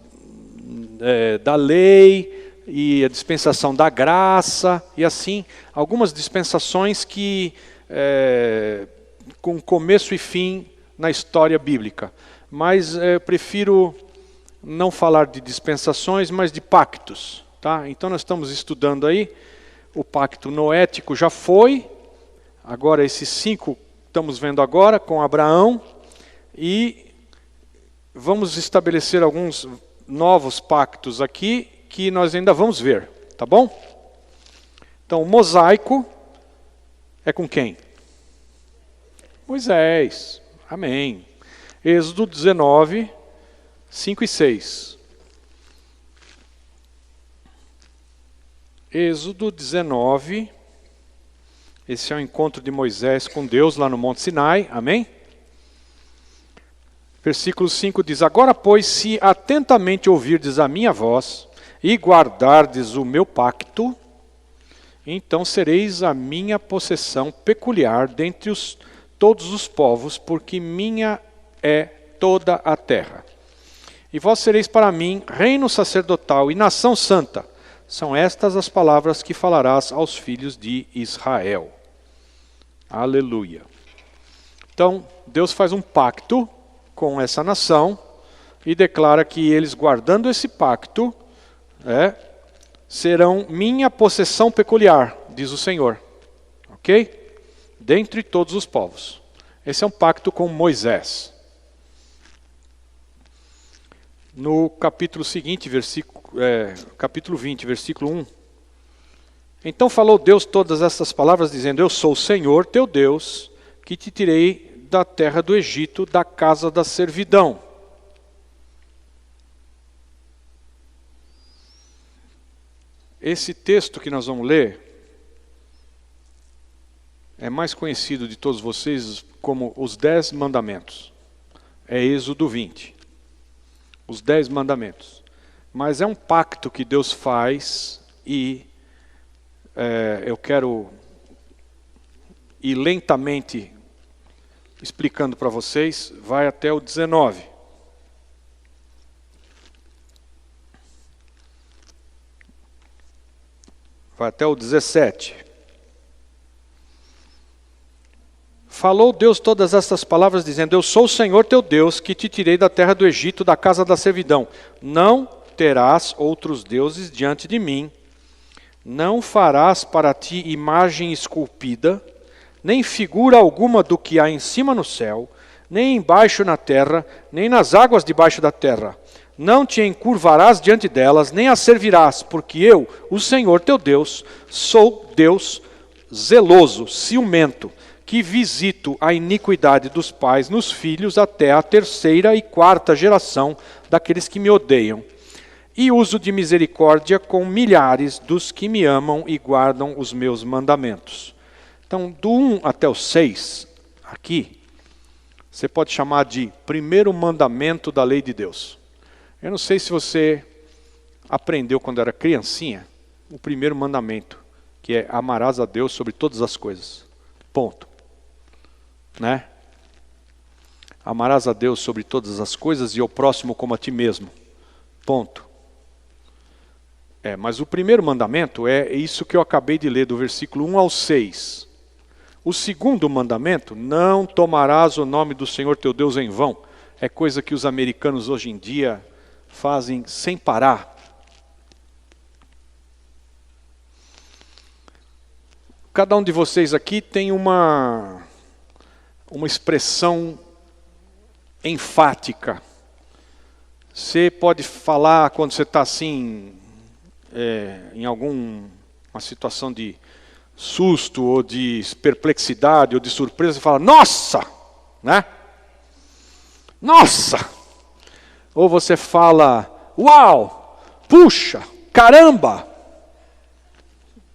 da lei e a dispensação da graça, e assim, algumas dispensações que com começo e fim na história bíblica. Mas prefiro não falar de dispensações, mas de pactos. Tá? Então nós estamos estudando aí, o pacto noético já foi, agora esses 5 estamos vendo agora com Abraão, e vamos estabelecer alguns novos pactos aqui, que nós ainda vamos ver, tá bom? Então, o mosaico é com quem? Moisés, amém. Êxodo 19, 5 e 6. Êxodo 19, esse é o encontro de Moisés com Deus lá no Monte Sinai, amém? Versículo 5 diz, agora, pois, se atentamente ouvirdes a minha voz e guardardes o meu pacto, então sereis a minha possessão peculiar dentre todos os povos, porque minha é toda a terra. E vós sereis para mim reino sacerdotal e nação santa. São estas as palavras que falarás aos filhos de Israel. Aleluia. Então, Deus faz um pacto com essa nação e declara que eles, guardando esse pacto, serão minha possessão peculiar, diz o Senhor. Ok? Dentre todos os povos. Esse é um pacto com Moisés. No capítulo seguinte, capítulo 20, versículo 1, Então falou Deus todas estas palavras, dizendo: Eu sou o Senhor teu Deus, que te tirei da terra do Egito, da casa da servidão. Esse texto que nós vamos ler é mais conhecido de todos vocês como os 10 mandamentos. É Êxodo 20. Os 10 mandamentos. Mas é um pacto que Deus faz e eu quero ir lentamente explicando para vocês, vai até o 19. Vai até o 17. Falou Deus todas estas palavras, dizendo: Eu sou o Senhor teu Deus, que te tirei da terra do Egito, da casa da servidão. Não terás outros deuses diante de mim. Não farás para ti imagem esculpida, nem figura alguma do que há em cima no céu, nem embaixo na terra, nem nas águas debaixo da terra. Não te encurvarás diante delas, nem as servirás, porque eu, o Senhor teu Deus, sou Deus zeloso, ciumento, que visito a iniquidade dos pais nos filhos até a 3ª e 4ª geração daqueles que me odeiam. E uso de misericórdia com milhares dos que me amam e guardam os meus mandamentos. Então, do 1 até o 6, aqui, você pode chamar de primeiro mandamento da lei de Deus. Eu não sei se você aprendeu quando era criancinha, o primeiro mandamento, que é amarás a Deus sobre todas as coisas. Ponto. Né? Amarás a Deus sobre todas as coisas e ao próximo como a ti mesmo. Ponto. Mas o primeiro mandamento é isso que eu acabei de ler, do versículo 1 ao 6. O segundo mandamento: não tomarás o nome do Senhor teu Deus em vão. É coisa que os americanos hoje em dia fazem sem parar. Cada um de vocês aqui tem uma expressão enfática. Você pode falar quando você está assim, em alguma situação de susto, ou de perplexidade, ou de surpresa, você fala, nossa! Né? Nossa! Ou você fala, uau! Puxa! Caramba!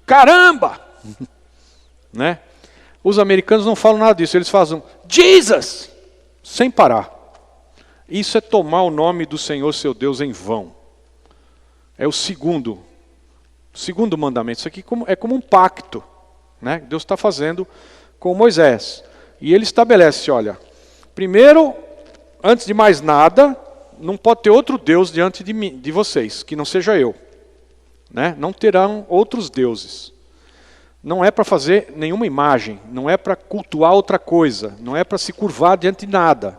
Caramba! Né? Os americanos não falam nada disso, eles fazem Jesus! Sem parar. Isso é tomar o nome do Senhor seu Deus em vão. É o segundo mandamento. Isso aqui é como um pacto, né? Deus está fazendo com Moisés. E ele estabelece, olha, primeiro, antes de mais nada, não pode ter outro Deus diante de vocês, que não seja eu. Né? Não terão outros deuses. Não é para fazer nenhuma imagem, não é para cultuar outra coisa, não é para se curvar diante de nada.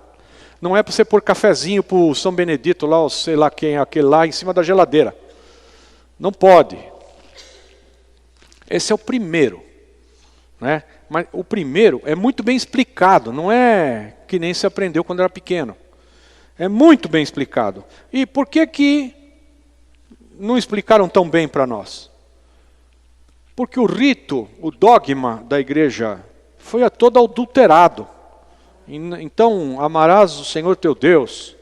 Não é para você pôr cafezinho para o São Benedito, lá, ou sei lá quem, aquele lá, em cima da geladeira. Não pode. Esse é o primeiro. Né? Mas o primeiro é muito bem explicado, não é que nem se aprendeu quando era pequeno. É muito bem explicado. E por que não explicaram tão bem para nós? Porque o rito, o dogma da igreja foi todo adulterado. Então, amarás o Senhor teu Deus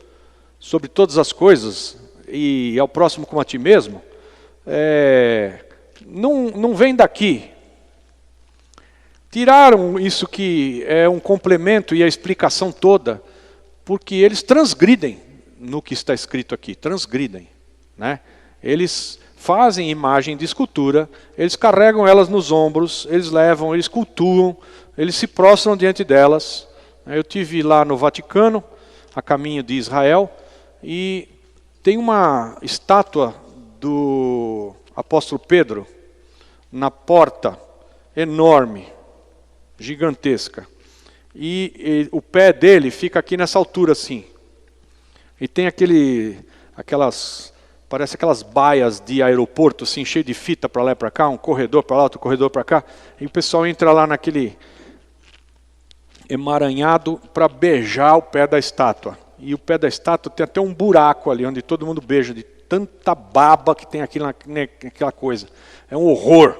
sobre todas as coisas e ao próximo como a ti mesmo, não vem daqui. Tiraram isso que é um complemento e a explicação toda, porque eles transgridem no que está escrito aqui, transgridem. Né? Eles fazem imagem de escultura, eles carregam elas nos ombros, eles levam, eles cultuam, eles se prostram diante delas. Eu tive lá no Vaticano, a caminho de Israel, e tem uma estátua do apóstolo Pedro na porta, enorme, gigantesca. E o pé dele fica aqui nessa altura assim. E tem parece aquelas baias de aeroporto, assim, cheio de fita para lá e para cá, um corredor para lá, outro corredor para cá. E o pessoal entra lá naquele emaranhado para beijar o pé da estátua. E o pé da estátua tem até um buraco ali, onde todo mundo beija, de tanta baba que tem aqui naquela coisa. É um horror.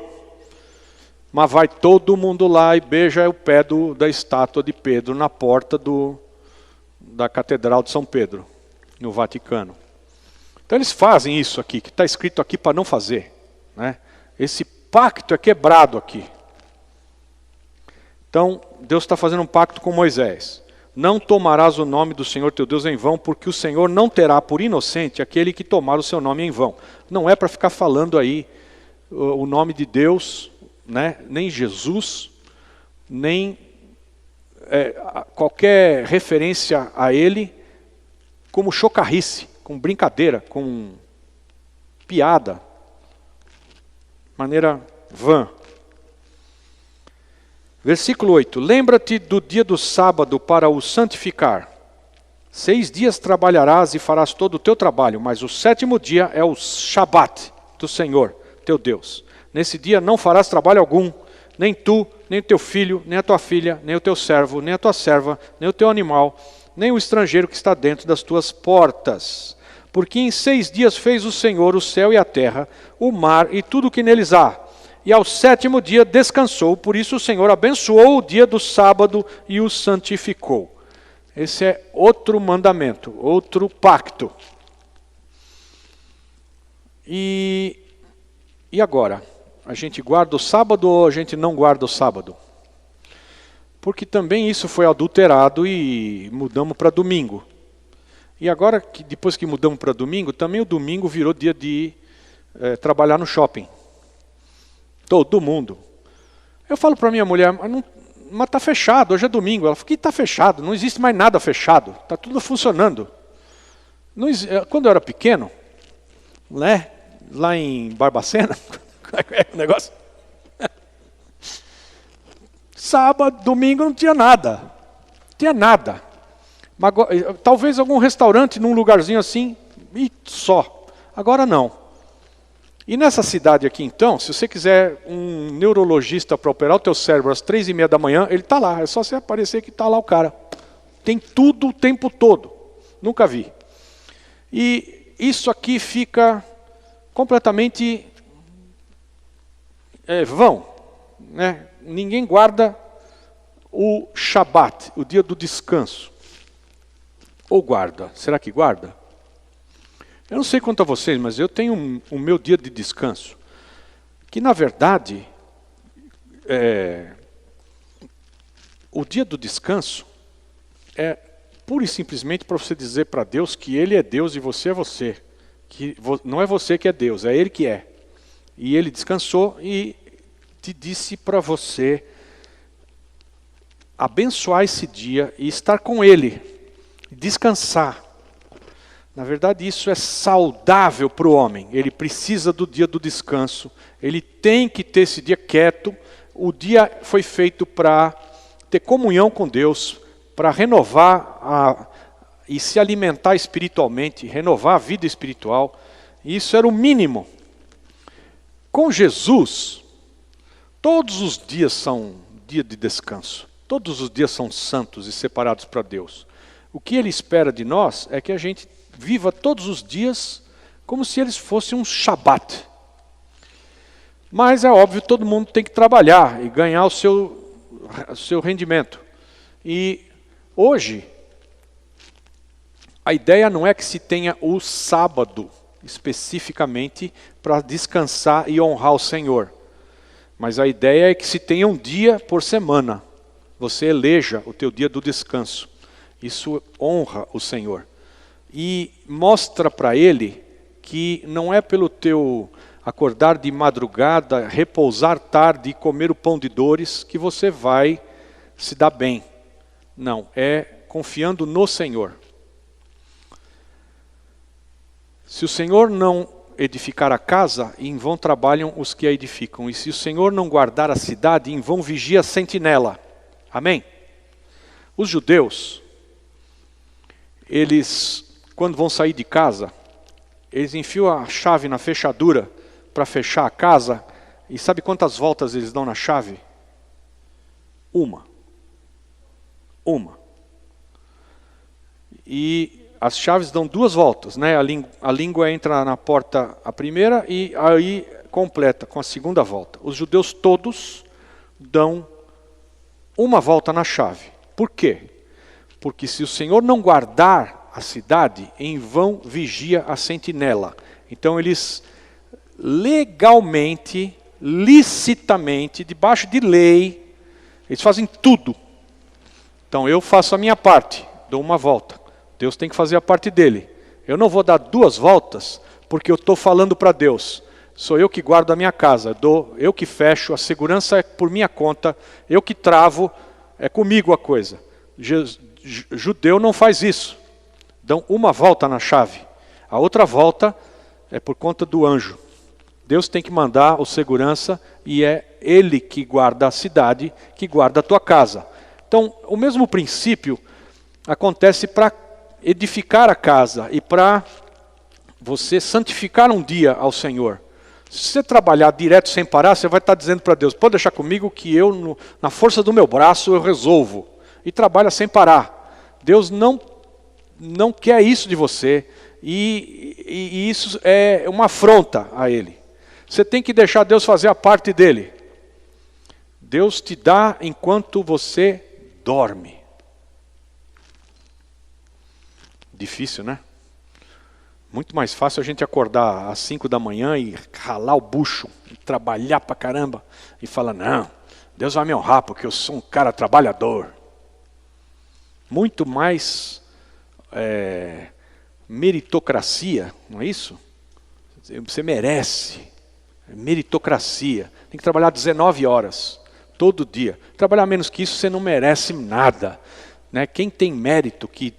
Mas vai todo mundo lá e beija o pé da estátua de Pedro na porta da Catedral de São Pedro, no Vaticano. Então eles fazem isso aqui, que está escrito aqui para não fazer, né? Esse pacto é quebrado aqui. Então, Deus está fazendo um pacto com Moisés. Não tomarás o nome do Senhor teu Deus em vão, porque o Senhor não terá por inocente aquele que tomar o seu nome em vão. Não é para ficar falando aí o nome de Deus, né? Nem Jesus, nem qualquer referência a Ele como chocarrice, com brincadeira, com piada, maneira vã. Versículo 8. Lembra-te do dia do sábado para o santificar. 6 dias trabalharás e farás todo o teu trabalho, mas o 7º dia é o Shabat do Senhor, teu Deus. Nesse dia não farás trabalho algum, nem tu, nem o teu filho, nem a tua filha, nem o teu servo, nem a tua serva, nem o teu animal, nem o estrangeiro que está dentro das tuas portas. Porque em 6 dias fez o Senhor o céu e a terra, o mar e tudo o que neles há. E ao 7º dia descansou, por isso o Senhor abençoou o dia do sábado e o santificou. Esse é outro mandamento, outro pacto. E agora? A gente guarda o sábado ou a gente não guarda o sábado? Porque também isso foi adulterado e mudamos para domingo. E agora, depois que mudamos para domingo, também o domingo virou dia de trabalhar no shopping. Todo mundo. Eu falo para minha mulher, mas está fechado, hoje é domingo. Ela fala, que está fechado? Não existe mais nada fechado. Está tudo funcionando. Quando eu era pequeno, né, lá em Barbacena, o negócio. Sábado, domingo não tinha nada. Não tinha nada. Mas, talvez algum restaurante num lugarzinho assim, e só. Agora não. E nessa cidade aqui, então, se você quiser um neurologista para operar o teu cérebro às 3h30 da manhã, ele está lá. É só você aparecer que está lá o cara. Tem tudo o tempo todo. Nunca vi. E isso aqui fica completamente vão. Né? Ninguém guarda o Shabat, o dia do descanso. Ou guarda? Será que guarda? Eu não sei quanto a vocês, mas eu tenho o meu dia de descanso, que na verdade, o dia do descanso é pura e simplesmente para você dizer para Deus que Ele é Deus e você é você. Que não é você que é Deus, é Ele que é. E Ele descansou e te disse para você abençoar esse dia e estar com Ele, descansar. Na verdade, isso é saudável para o homem. Ele precisa do dia do descanso. Ele tem que ter esse dia quieto. O dia foi feito para ter comunhão com Deus, para renovar e se alimentar espiritualmente, renovar a vida espiritual. Isso era o mínimo. Com Jesus, todos os dias são dia de descanso. Todos os dias são santos e separados para Deus. O que Ele espera de nós é que a gente viva todos os dias como se eles fossem um Shabat. Mas é óbvio, todo mundo tem que trabalhar e ganhar o seu rendimento. E hoje, a ideia não é que se tenha o sábado especificamente para descansar e honrar o Senhor. Mas a ideia é que se tenha um dia por semana. Você eleja o teu dia do descanso. Isso honra o Senhor. E mostra para Ele que não é pelo teu acordar de madrugada, repousar tarde e comer o pão de dores que você vai se dar bem. Não, é confiando no Senhor. Se o Senhor não edificar a casa, em vão trabalham os que a edificam. E se o Senhor não guardar a cidade, em vão vigia a sentinela. Amém? Os judeus, eles, quando vão sair de casa, eles enfiam a chave na fechadura para fechar a casa. E sabe quantas voltas eles dão na chave? Uma. E as chaves dão 2 voltas, né? A língua entra na porta a primeira e aí completa com a segunda volta. Os judeus todos dão uma volta na chave. Por quê? Porque se o Senhor não guardar a cidade, em vão vigia a sentinela. Então eles legalmente, licitamente, debaixo de lei, eles fazem tudo. Então eu faço a minha parte, dou uma volta. Deus tem que fazer a parte dele. Eu não vou dar 2 voltas, porque eu estou falando para Deus. Sou eu que guardo a minha casa, eu que fecho, a segurança é por minha conta, eu que travo, é comigo a coisa. Judeu não faz isso. Dão uma volta na chave. A outra volta é por conta do anjo. Deus tem que mandar o segurança e é ele que guarda a cidade, que guarda a tua casa. Então, o mesmo princípio acontece para edificar a casa e para você santificar um dia ao Senhor. Se você trabalhar direto sem parar, você vai estar dizendo para Deus, pode deixar comigo que eu, na força do meu braço, eu resolvo. E trabalha sem parar. Deus não quer isso de você e isso é uma afronta a Ele. Você tem que deixar Deus fazer a parte dele. Deus te dá enquanto você dorme. Difícil, né? Muito mais fácil a gente acordar às 5 da manhã e ralar o bucho, e trabalhar pra caramba, e falar, não, Deus vai me honrar porque eu sou um cara trabalhador. Muito mais meritocracia, não é isso? Você merece, meritocracia. Tem que trabalhar 19 horas, todo dia. Trabalhar menos que isso, você não merece nada. Né? Quem tem mérito, que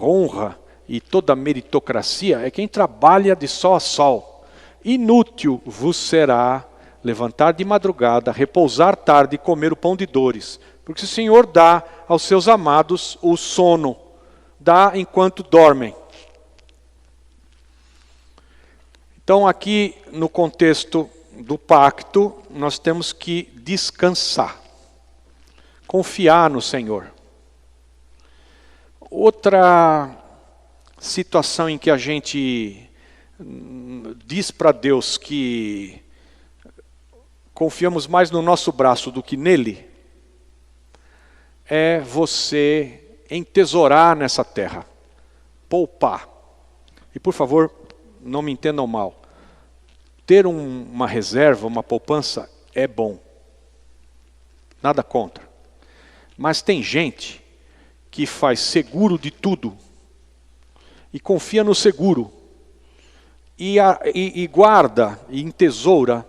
honra, e toda meritocracia é quem trabalha de sol a sol. Inútil vos será levantar de madrugada, repousar tarde e comer o pão de dores. Porque o Senhor dá aos seus amados o sono, dá enquanto dormem. Então aqui no contexto do pacto, nós temos que descansar, confiar no Senhor. Outra situação em que a gente diz para Deus que confiamos mais no nosso braço do que nele, é você entesourar nessa terra, poupar. E por favor, não me entendam mal, ter uma reserva, uma poupança é bom, nada contra. Mas tem gente que faz seguro de tudo, e confia no seguro, e guarda, e entesoura,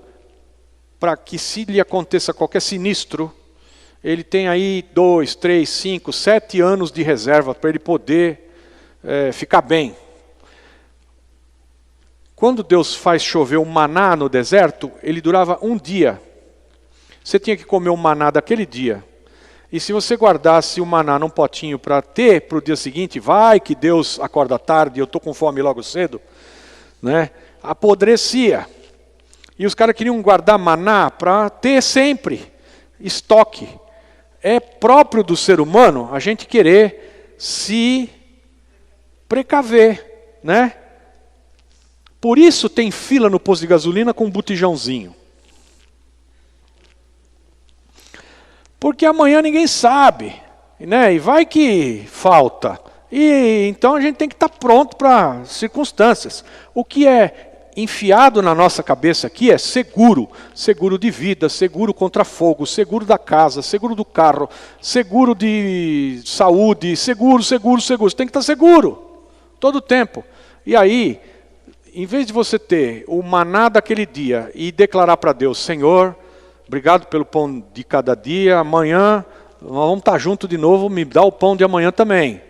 para que se lhe aconteça qualquer sinistro, ele tem aí 2, 3, 5, 7 anos de reserva para ele poder ficar bem. Quando Deus faz chover o maná no deserto, ele durava 1 dia. Você tinha que comer o maná daquele dia. E se você guardasse o maná num potinho para ter para o dia seguinte, vai que Deus acorda tarde, eu estou com fome logo cedo, né? Apodrecia. E os caras queriam guardar maná para ter sempre estoque. É próprio do ser humano a gente querer se precaver, né? Por isso tem fila no posto de gasolina com um botijãozinho. Porque amanhã ninguém sabe, né? E vai que falta. E então a gente tem que estar pronto para circunstâncias. O que é enfiado na nossa cabeça aqui é seguro. Seguro de vida, seguro contra fogo, seguro da casa, seguro do carro, seguro de saúde, seguro. Você tem que estar seguro, todo o tempo. E aí, em vez de você ter o maná daquele dia e declarar para Deus, Senhor, obrigado pelo pão de cada dia, amanhã nós vamos estar juntos de novo, me dá o pão de amanhã também.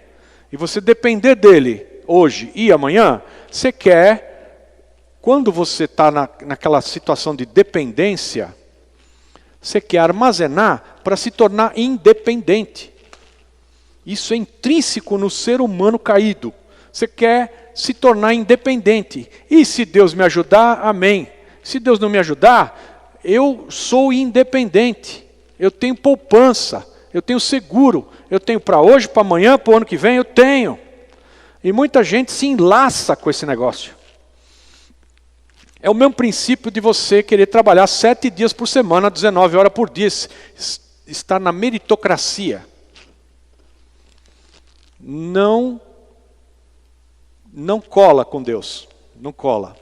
E você depender dele hoje e amanhã, você quer, quando você está naquela situação de dependência, você quer armazenar para se tornar independente. Isso é intrínseco no ser humano caído. Você quer se tornar independente. E se Deus me ajudar, amém. Se Deus não me ajudar, eu sou independente. Eu tenho poupança, eu tenho seguro. Eu tenho para hoje, para amanhã, para o ano que vem, eu tenho. E muita gente se enlaça com esse negócio. É o mesmo princípio de você querer trabalhar 7 dias por semana, 19 horas por dia, estar na meritocracia. Não cola com Deus, não cola,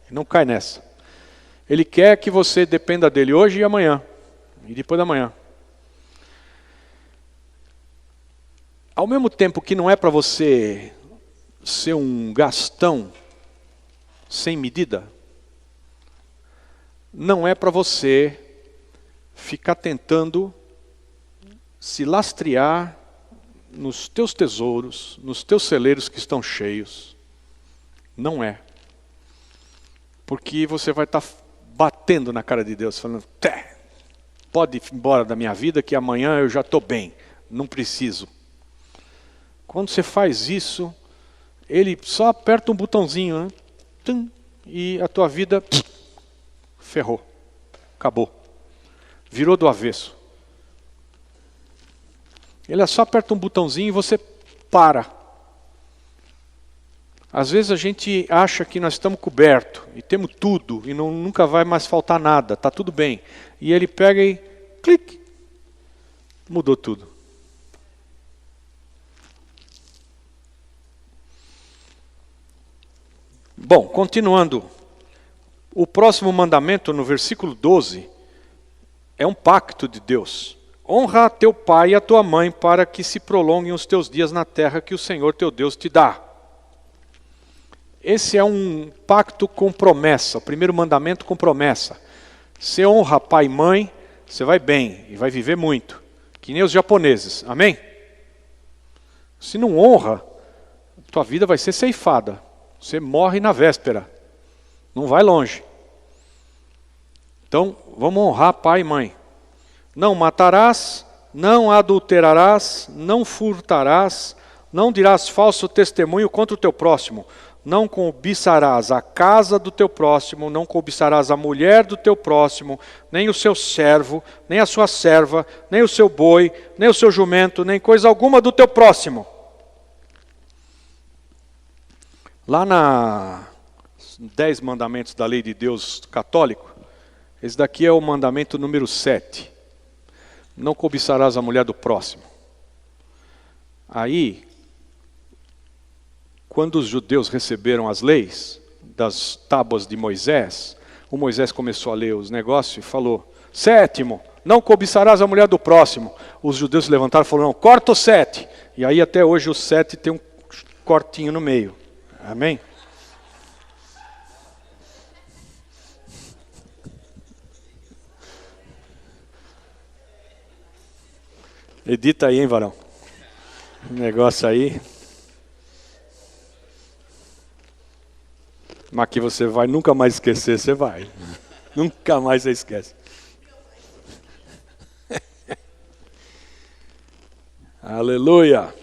não cai nessa. Ele quer que você dependa dele hoje e amanhã, e depois da manhã. Ao mesmo tempo que não é para você ser um gastão sem medida, não é para você ficar tentando se lastrear nos teus tesouros, nos teus celeiros que estão cheios. Não é. Porque você vai estar batendo na cara de Deus, falando, pode ir embora da minha vida que amanhã eu já estou bem, não preciso. Quando você faz isso, ele só aperta um botãozinho, né? Tum, e a tua vida ferrou, acabou, virou do avesso. Ele só aperta um botãozinho e você para. Às vezes a gente acha que nós estamos cobertos e temos tudo e nunca vai mais faltar nada, está tudo bem. E ele pega e clique, mudou tudo. Bom, continuando. O próximo mandamento, no versículo 12, é um pacto de Deus. Honra a teu pai e a tua mãe para que se prolonguem os teus dias na terra que o Senhor teu Deus te dá. Esse é um pacto com promessa, o primeiro mandamento com promessa. Você honra pai e mãe, você vai bem e vai viver muito. Que nem os japoneses, amém? Se não honra, tua vida vai ser ceifada. Você morre na véspera, não vai longe. Então, vamos honrar pai e mãe. Não matarás, não adulterarás, não furtarás, não dirás falso testemunho contra o teu próximo, não cobiçarás a casa do teu próximo, não cobiçarás a mulher do teu próximo, nem o seu servo, nem a sua serva, nem o seu boi, nem o seu jumento, nem coisa alguma do teu próximo. Lá na 10 mandamentos da lei de Deus católico, esse daqui é o mandamento número 7. Não cobiçarás a mulher do próximo. Aí, quando os judeus receberam as leis das tábuas de Moisés, o Moisés começou a ler os negócios e falou, 7º, não cobiçarás a mulher do próximo. Os judeus se levantaram e falaram, não, corta o 7. E aí até hoje o 7 tem um cortinho no meio. Amém? Edita aí, hein, varão? O negócio aí. Mas que você vai nunca mais esquecer, você vai. Nunca mais você esquece. Aleluia.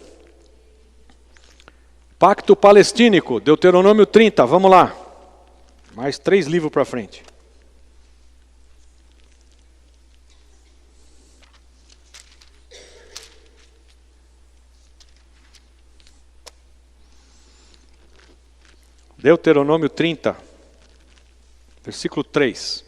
Pacto palestínico, Deuteronômio 30, vamos lá. Mais 3 livros para frente. Deuteronômio 30, versículo 3.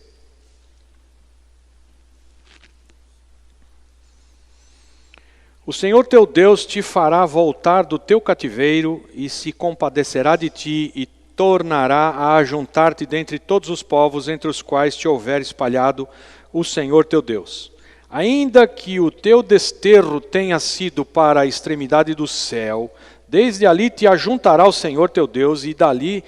O Senhor teu Deus te fará voltar do teu cativeiro e se compadecerá de ti e tornará a ajuntar-te dentre todos os povos entre os quais te houver espalhado o Senhor teu Deus. Ainda que o teu desterro tenha sido para a extremidade do céu, desde ali te ajuntará o Senhor teu Deus e dali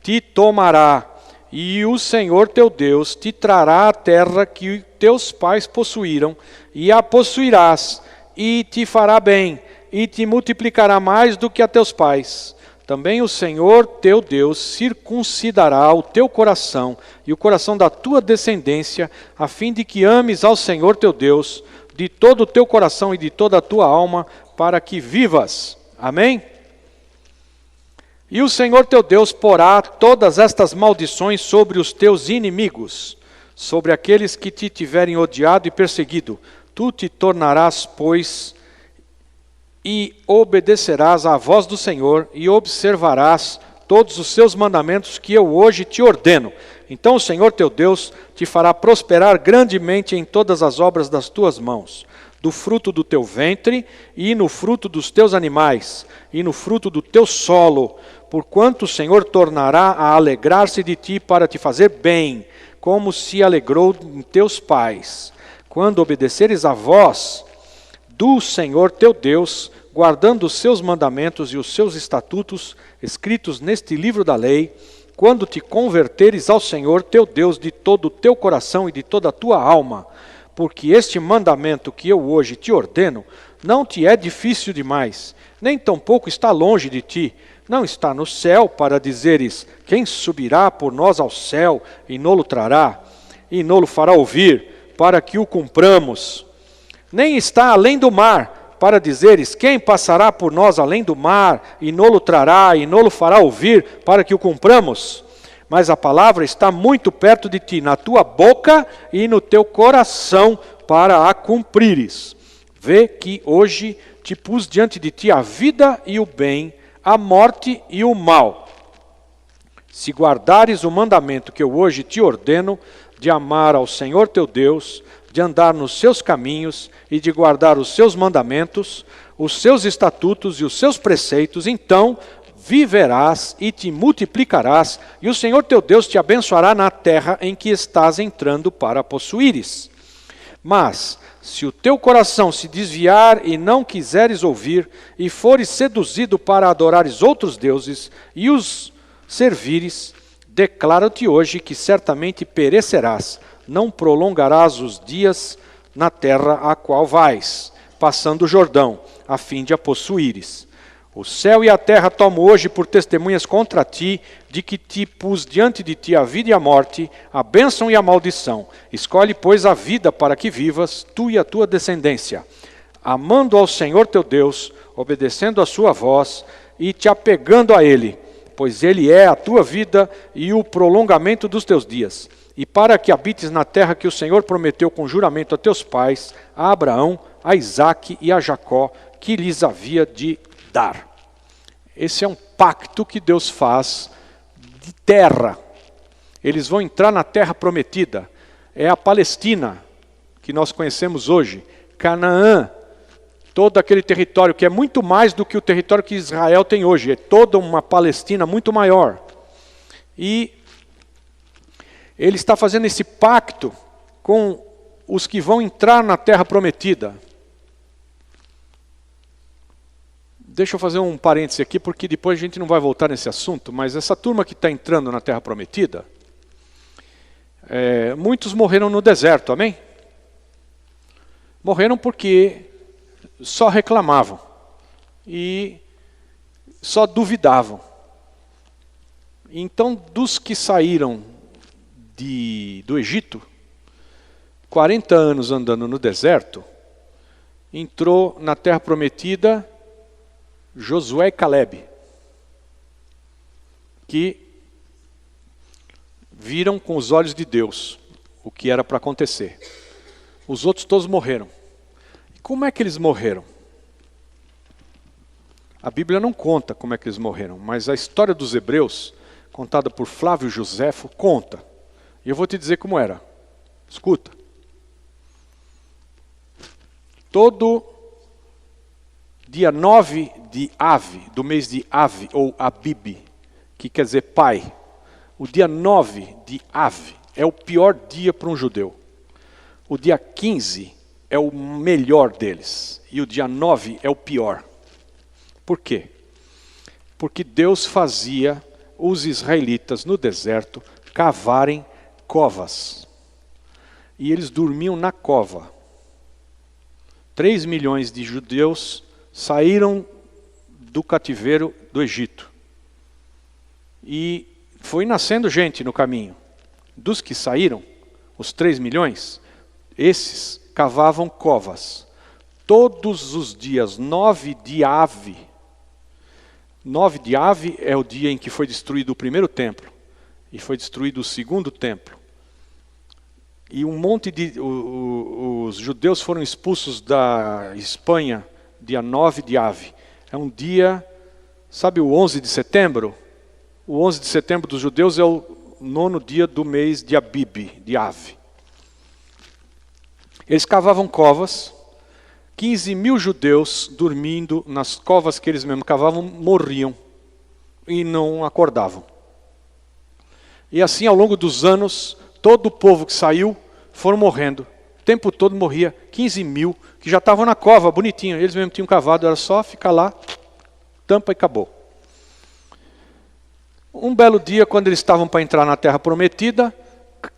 te tomará. E o Senhor teu Deus te trará a terra que teus pais possuíram e a possuirás. E te fará bem, e te multiplicará mais do que a teus pais. Também o Senhor teu Deus circuncidará o teu coração e o coração da tua descendência, a fim de que ames ao Senhor teu Deus de todo o teu coração e de toda a tua alma, para que vivas. Amém? E o Senhor teu Deus porá todas estas maldições sobre os teus inimigos, sobre aqueles que te tiverem odiado e perseguido. Tu te tornarás, pois, e obedecerás à voz do Senhor, e observarás todos os seus mandamentos que eu hoje te ordeno. Então o Senhor teu Deus te fará prosperar grandemente em todas as obras das tuas mãos, do fruto do teu ventre, e no fruto dos teus animais, e no fruto do teu solo, porquanto o Senhor tornará a alegrar-se de ti para te fazer bem, como se alegrou em teus pais, quando obedeceres à voz do Senhor teu Deus, guardando os seus mandamentos e os seus estatutos escritos neste livro da lei, quando te converteres ao Senhor teu Deus de todo o teu coração e de toda a tua alma, porque este mandamento que eu hoje te ordeno não te é difícil demais, nem tampouco está longe de ti, não está no céu para dizeres, quem subirá por nós ao céu e nolo trará, e nolo fará ouvir, para que o cumpramos, nem está além do mar, para dizeres, quem passará por nós além do mar, e nolo trará, e nolo fará ouvir, para que o cumpramos? Mas a palavra está muito perto de ti, na tua boca e no teu coração, para a cumprires. Vê que hoje te pus diante de ti a vida e o bem, a morte e o mal. Se guardares o mandamento que eu hoje te ordeno, de amar ao Senhor teu Deus, de andar nos seus caminhos e de guardar os seus mandamentos, os seus estatutos e os seus preceitos, então viverás e te multiplicarás, e o Senhor teu Deus te abençoará na terra em que estás entrando para possuíres. Mas, se o teu coração se desviar e não quiseres ouvir, e fores seduzido para adorares outros deuses e os servires, declaro-te hoje que certamente perecerás, não prolongarás os dias na terra a qual vais, passando o Jordão, a fim de a possuíres. O céu e a terra tomo hoje por testemunhas contra ti, de que te pus diante de ti a vida e a morte, a bênção e a maldição. Escolhe, pois, a vida para que vivas, tu e a tua descendência, amando ao Senhor teu Deus, obedecendo a sua voz e te apegando a Ele, pois Ele é a tua vida e o prolongamento dos teus dias. E para que habites na terra que o Senhor prometeu com juramento a teus pais, a Abraão, a Isaque e a Jacó, que lhes havia de dar. Esse é um pacto que Deus faz de terra. Eles vão entrar na terra prometida. É a Palestina, que nós conhecemos hoje, Canaã, todo aquele território que é muito mais do que o território que Israel tem hoje. É toda uma Palestina muito maior. E ele está fazendo esse pacto com os que vão entrar na terra prometida. Deixa eu fazer um parêntese aqui, porque depois a gente não vai voltar nesse assunto, mas essa turma que está entrando na terra prometida, muitos morreram no deserto, amém? Morreram porque só reclamavam e só duvidavam. Então, dos que saíram do Egito, 40 anos andando no deserto, entrou na terra prometida Josué e Calebe, que viram com os olhos de Deus o que era para acontecer. Os outros todos morreram. E como é que eles morreram? A Bíblia não conta como é que eles morreram, mas a história dos hebreus, contada por Flávio Joséfo, conta. E eu vou te dizer como era. Escuta. Todo dia 9 de Ave, do mês de Ave, ou Abib, que quer dizer pai, o dia 9 de Ave é o pior dia para um judeu. O dia 15 é o melhor deles, e o dia 9 é o pior. Por quê? Porque Deus fazia os israelitas no deserto cavarem covas. E eles dormiam na cova. 3 milhões de judeus saíram do cativeiro do Egito. E foi nascendo gente no caminho. Dos que saíram, os 3 milhões, esses cavavam covas. Todos os dias, 9 de Ave. 9 de Ave é o dia em que foi destruído o primeiro templo. E foi destruído o segundo templo. E um monte de... os judeus foram expulsos da Espanha, dia 9 de Ave. É um dia, sabe o 11 de setembro? O 11 de setembro dos judeus é o 9º dia do mês de Abib, de Ave. Eles cavavam covas, 15.000 judeus dormindo nas covas que eles mesmos cavavam, morriam e não acordavam. E assim, ao longo dos anos, todo o povo que saiu foram morrendo. O tempo todo morria 15.000, que já estavam na cova, bonitinho. Eles mesmos tinham cavado, era só ficar lá, tampa e acabou. Um belo dia, quando eles estavam para entrar na Terra Prometida,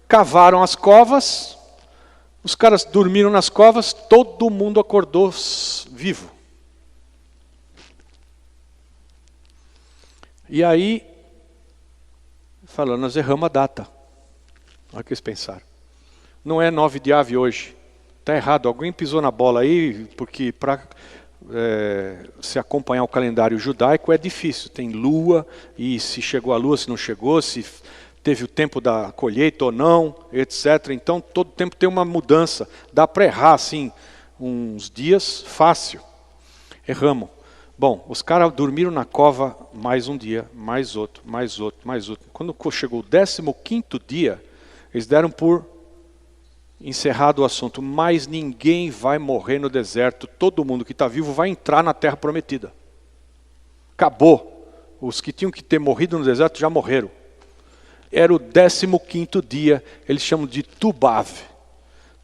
cavaram as covas, os caras dormiram nas covas, todo mundo acordou vivo. E aí, falando, nós erramos a data. Olha o que eles pensaram. Não é 9 de Ave hoje. Está errado, alguém pisou na bola aí, porque para se acompanhar o calendário judaico é difícil. Tem lua, e se chegou a lua, se não chegou, se teve o tempo da colheita ou não, etc. Então, todo tempo tem uma mudança. Dá para errar, assim, uns dias, fácil. Erramos. Bom, os caras dormiram na cova mais um dia, mais outro, mais outro, mais outro. Quando chegou o 15º dia, eles deram por encerrado o assunto. Mas ninguém vai morrer no deserto. Todo mundo que está vivo vai entrar na Terra Prometida. Acabou. Os que tinham que ter morrido no deserto já morreram. Era o 15º dia, eles chamam de Tubav.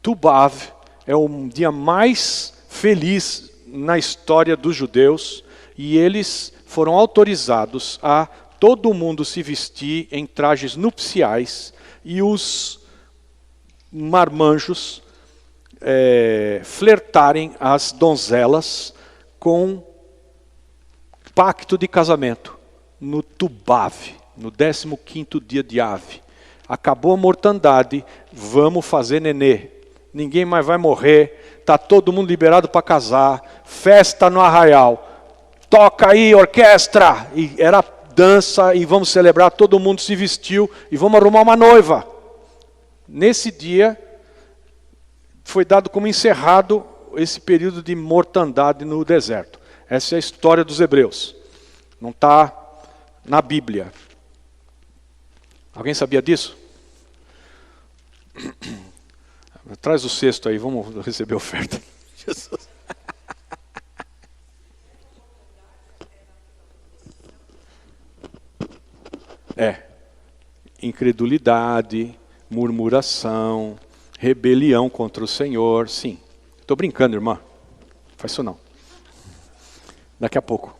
Tubav é o dia mais feliz na história dos judeus, e eles foram autorizados a todo mundo se vestir em trajes nupciais, e os marmanjos flertarem as donzelas com pacto de casamento, no Tubav, no 15º dia de Ave. Acabou a mortandade, vamos fazer nenê. Ninguém mais vai morrer, está todo mundo liberado para casar, festa no arraial. Toca aí, orquestra! E era dança, e vamos celebrar, todo mundo se vestiu, e vamos arrumar uma noiva. Nesse dia, foi dado como encerrado esse período de mortandade no deserto. Essa é a história dos hebreus. Não está na Bíblia. Alguém sabia disso? Traz o cesto aí, vamos receber oferta. Jesus. Incredulidade, murmuração, rebelião contra o Senhor. Sim. Estou brincando, irmã. Não faz isso não. Daqui a pouco.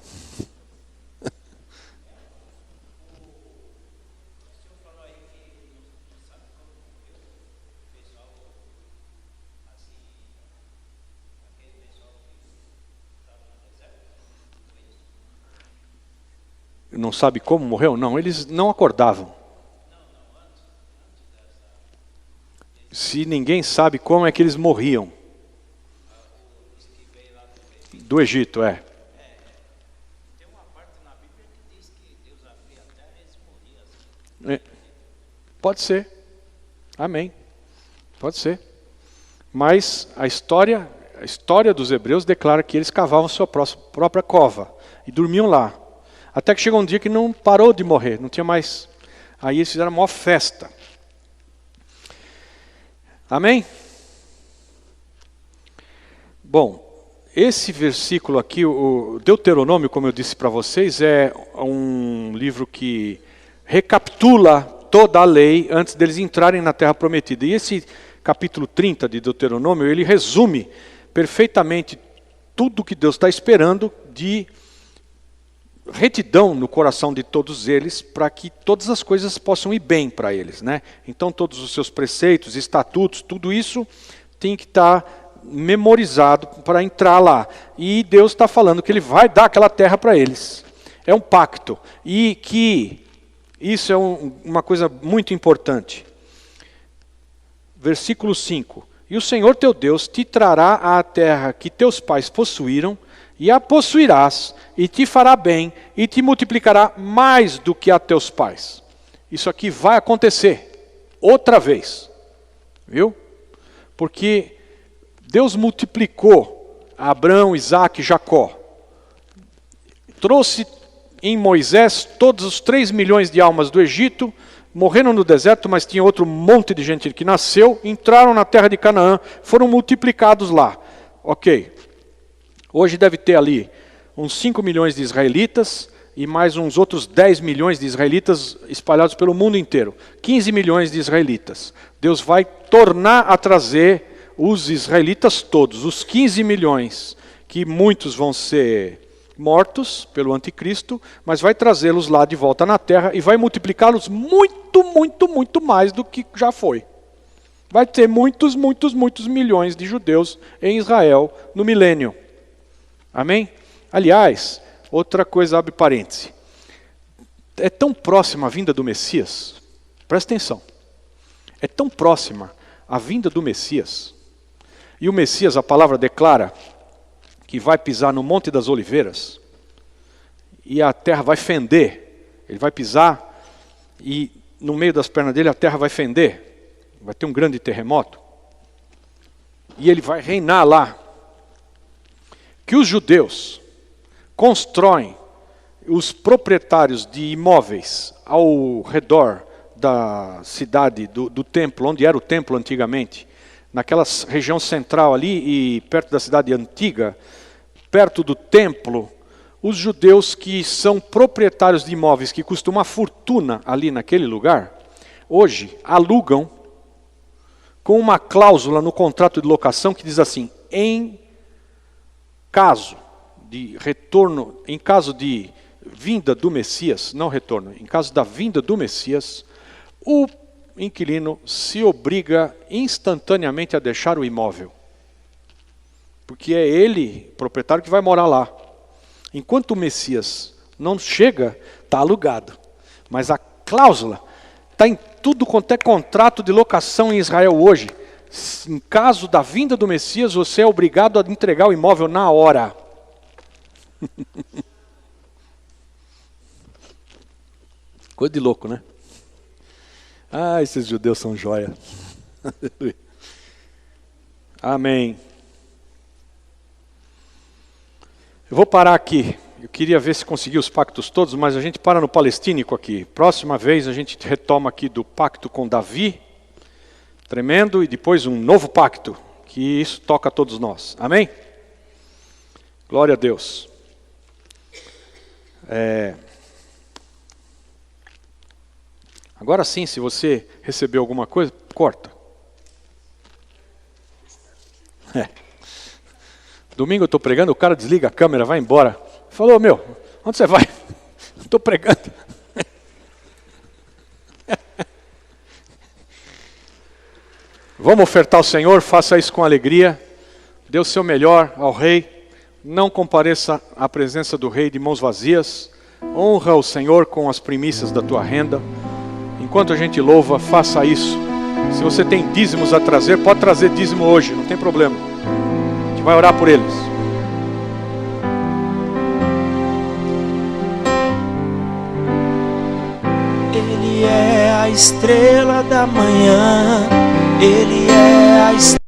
Não sabe como morreu? Não, eles não acordavam. Se ninguém sabe como é que eles morriam. Do Egito, Tem uma parte na Bíblia que diz que Deus abria a terra e eles morriam assim. Pode ser. Amém. Pode ser. Mas a história dos hebreus declara que eles cavavam sua própria cova e dormiam lá. Até que chegou um dia que não parou de morrer, não tinha mais. Aí eles fizeram a maior festa. Amém? Bom, esse versículo aqui, o Deuteronômio, como eu disse para vocês, é um livro que recapitula toda a lei antes deles entrarem na Terra Prometida. E esse capítulo 30 de Deuteronômio, ele resume perfeitamente tudo que Deus está esperando de retidão no coração de todos eles, para que todas as coisas possam ir bem para eles, né? Então todos os seus preceitos, estatutos, tudo isso tem que estar memorizado para entrar lá. E Deus está falando que Ele vai dar aquela terra para eles. É um pacto. E que isso é uma coisa muito importante. Versículo 5. E o Senhor teu Deus te trará à terra que teus pais possuíram, e a possuirás, e te fará bem, e te multiplicará mais do que a teus pais. Isso aqui vai acontecer outra vez, viu? Porque Deus multiplicou Abraão, Isaac e Jacó. Trouxe em Moisés todos os 3 milhões de almas do Egito, morreram no deserto, mas tinha outro monte de gente que nasceu, entraram na terra de Canaã, foram multiplicados lá. Ok. Hoje deve ter ali uns 5 milhões de israelitas e mais uns outros 10 milhões de israelitas espalhados pelo mundo inteiro. 15 milhões de israelitas. Deus vai tornar a trazer os israelitas todos, os 15 milhões, que muitos vão ser mortos pelo anticristo, mas vai trazê-los lá de volta na terra e vai multiplicá-los muito, muito, muito mais do que já foi. Vai ter muitos, muitos, muitos milhões de judeus em Israel no milênio. Amém? Aliás, outra coisa, abre parêntese. É tão próxima a vinda do Messias, presta atenção, é tão próxima a vinda do Messias, e o Messias, a palavra declara, que vai pisar no Monte das Oliveiras, e a terra vai fender, ele vai pisar, e no meio das pernas dele a terra vai fender, vai ter um grande terremoto, e ele vai reinar lá. Que os judeus constroem os proprietários de imóveis ao redor da cidade, do templo, onde era o templo antigamente, naquela região central ali e perto da cidade antiga, perto do templo, os judeus que são proprietários de imóveis que custam uma fortuna ali naquele lugar, hoje alugam com uma cláusula no contrato de locação que diz assim: em caso de retorno, em caso de vinda do Messias, não retorno, em caso da vinda do Messias, o inquilino se obriga instantaneamente a deixar o imóvel. Porque é ele, proprietário, que vai morar lá. Enquanto o Messias não chega, está alugado. Mas a cláusula está em tudo quanto é contrato de locação em Israel hoje. Em caso da vinda do Messias, você é obrigado a entregar o imóvel na hora. Coisa de louco, né? Ah, esses judeus são joia. Amém. Eu vou parar aqui. Eu queria ver se conseguia os pactos todos, mas a gente para no palestínico aqui. Próxima vez a gente retoma aqui do pacto com Davi, tremendo, e depois um novo pacto, que isso toca a todos nós. Amém? Glória a Deus. Agora sim, se você recebeu alguma coisa, corta. Domingo eu estou pregando, o cara desliga a câmera, vai embora. Falou, meu, onde você vai? Estou pregando. Vamos ofertar ao Senhor, faça isso com alegria. Dê o seu melhor ao rei. Não compareça à presença do rei de mãos vazias. Honra o Senhor com as primícias da tua renda. Enquanto a gente louva, faça isso. Se você tem dízimos a trazer, pode trazer dízimo hoje, não tem problema. A gente vai orar por eles. Ele é a estrela da manhã, Ele é a estrela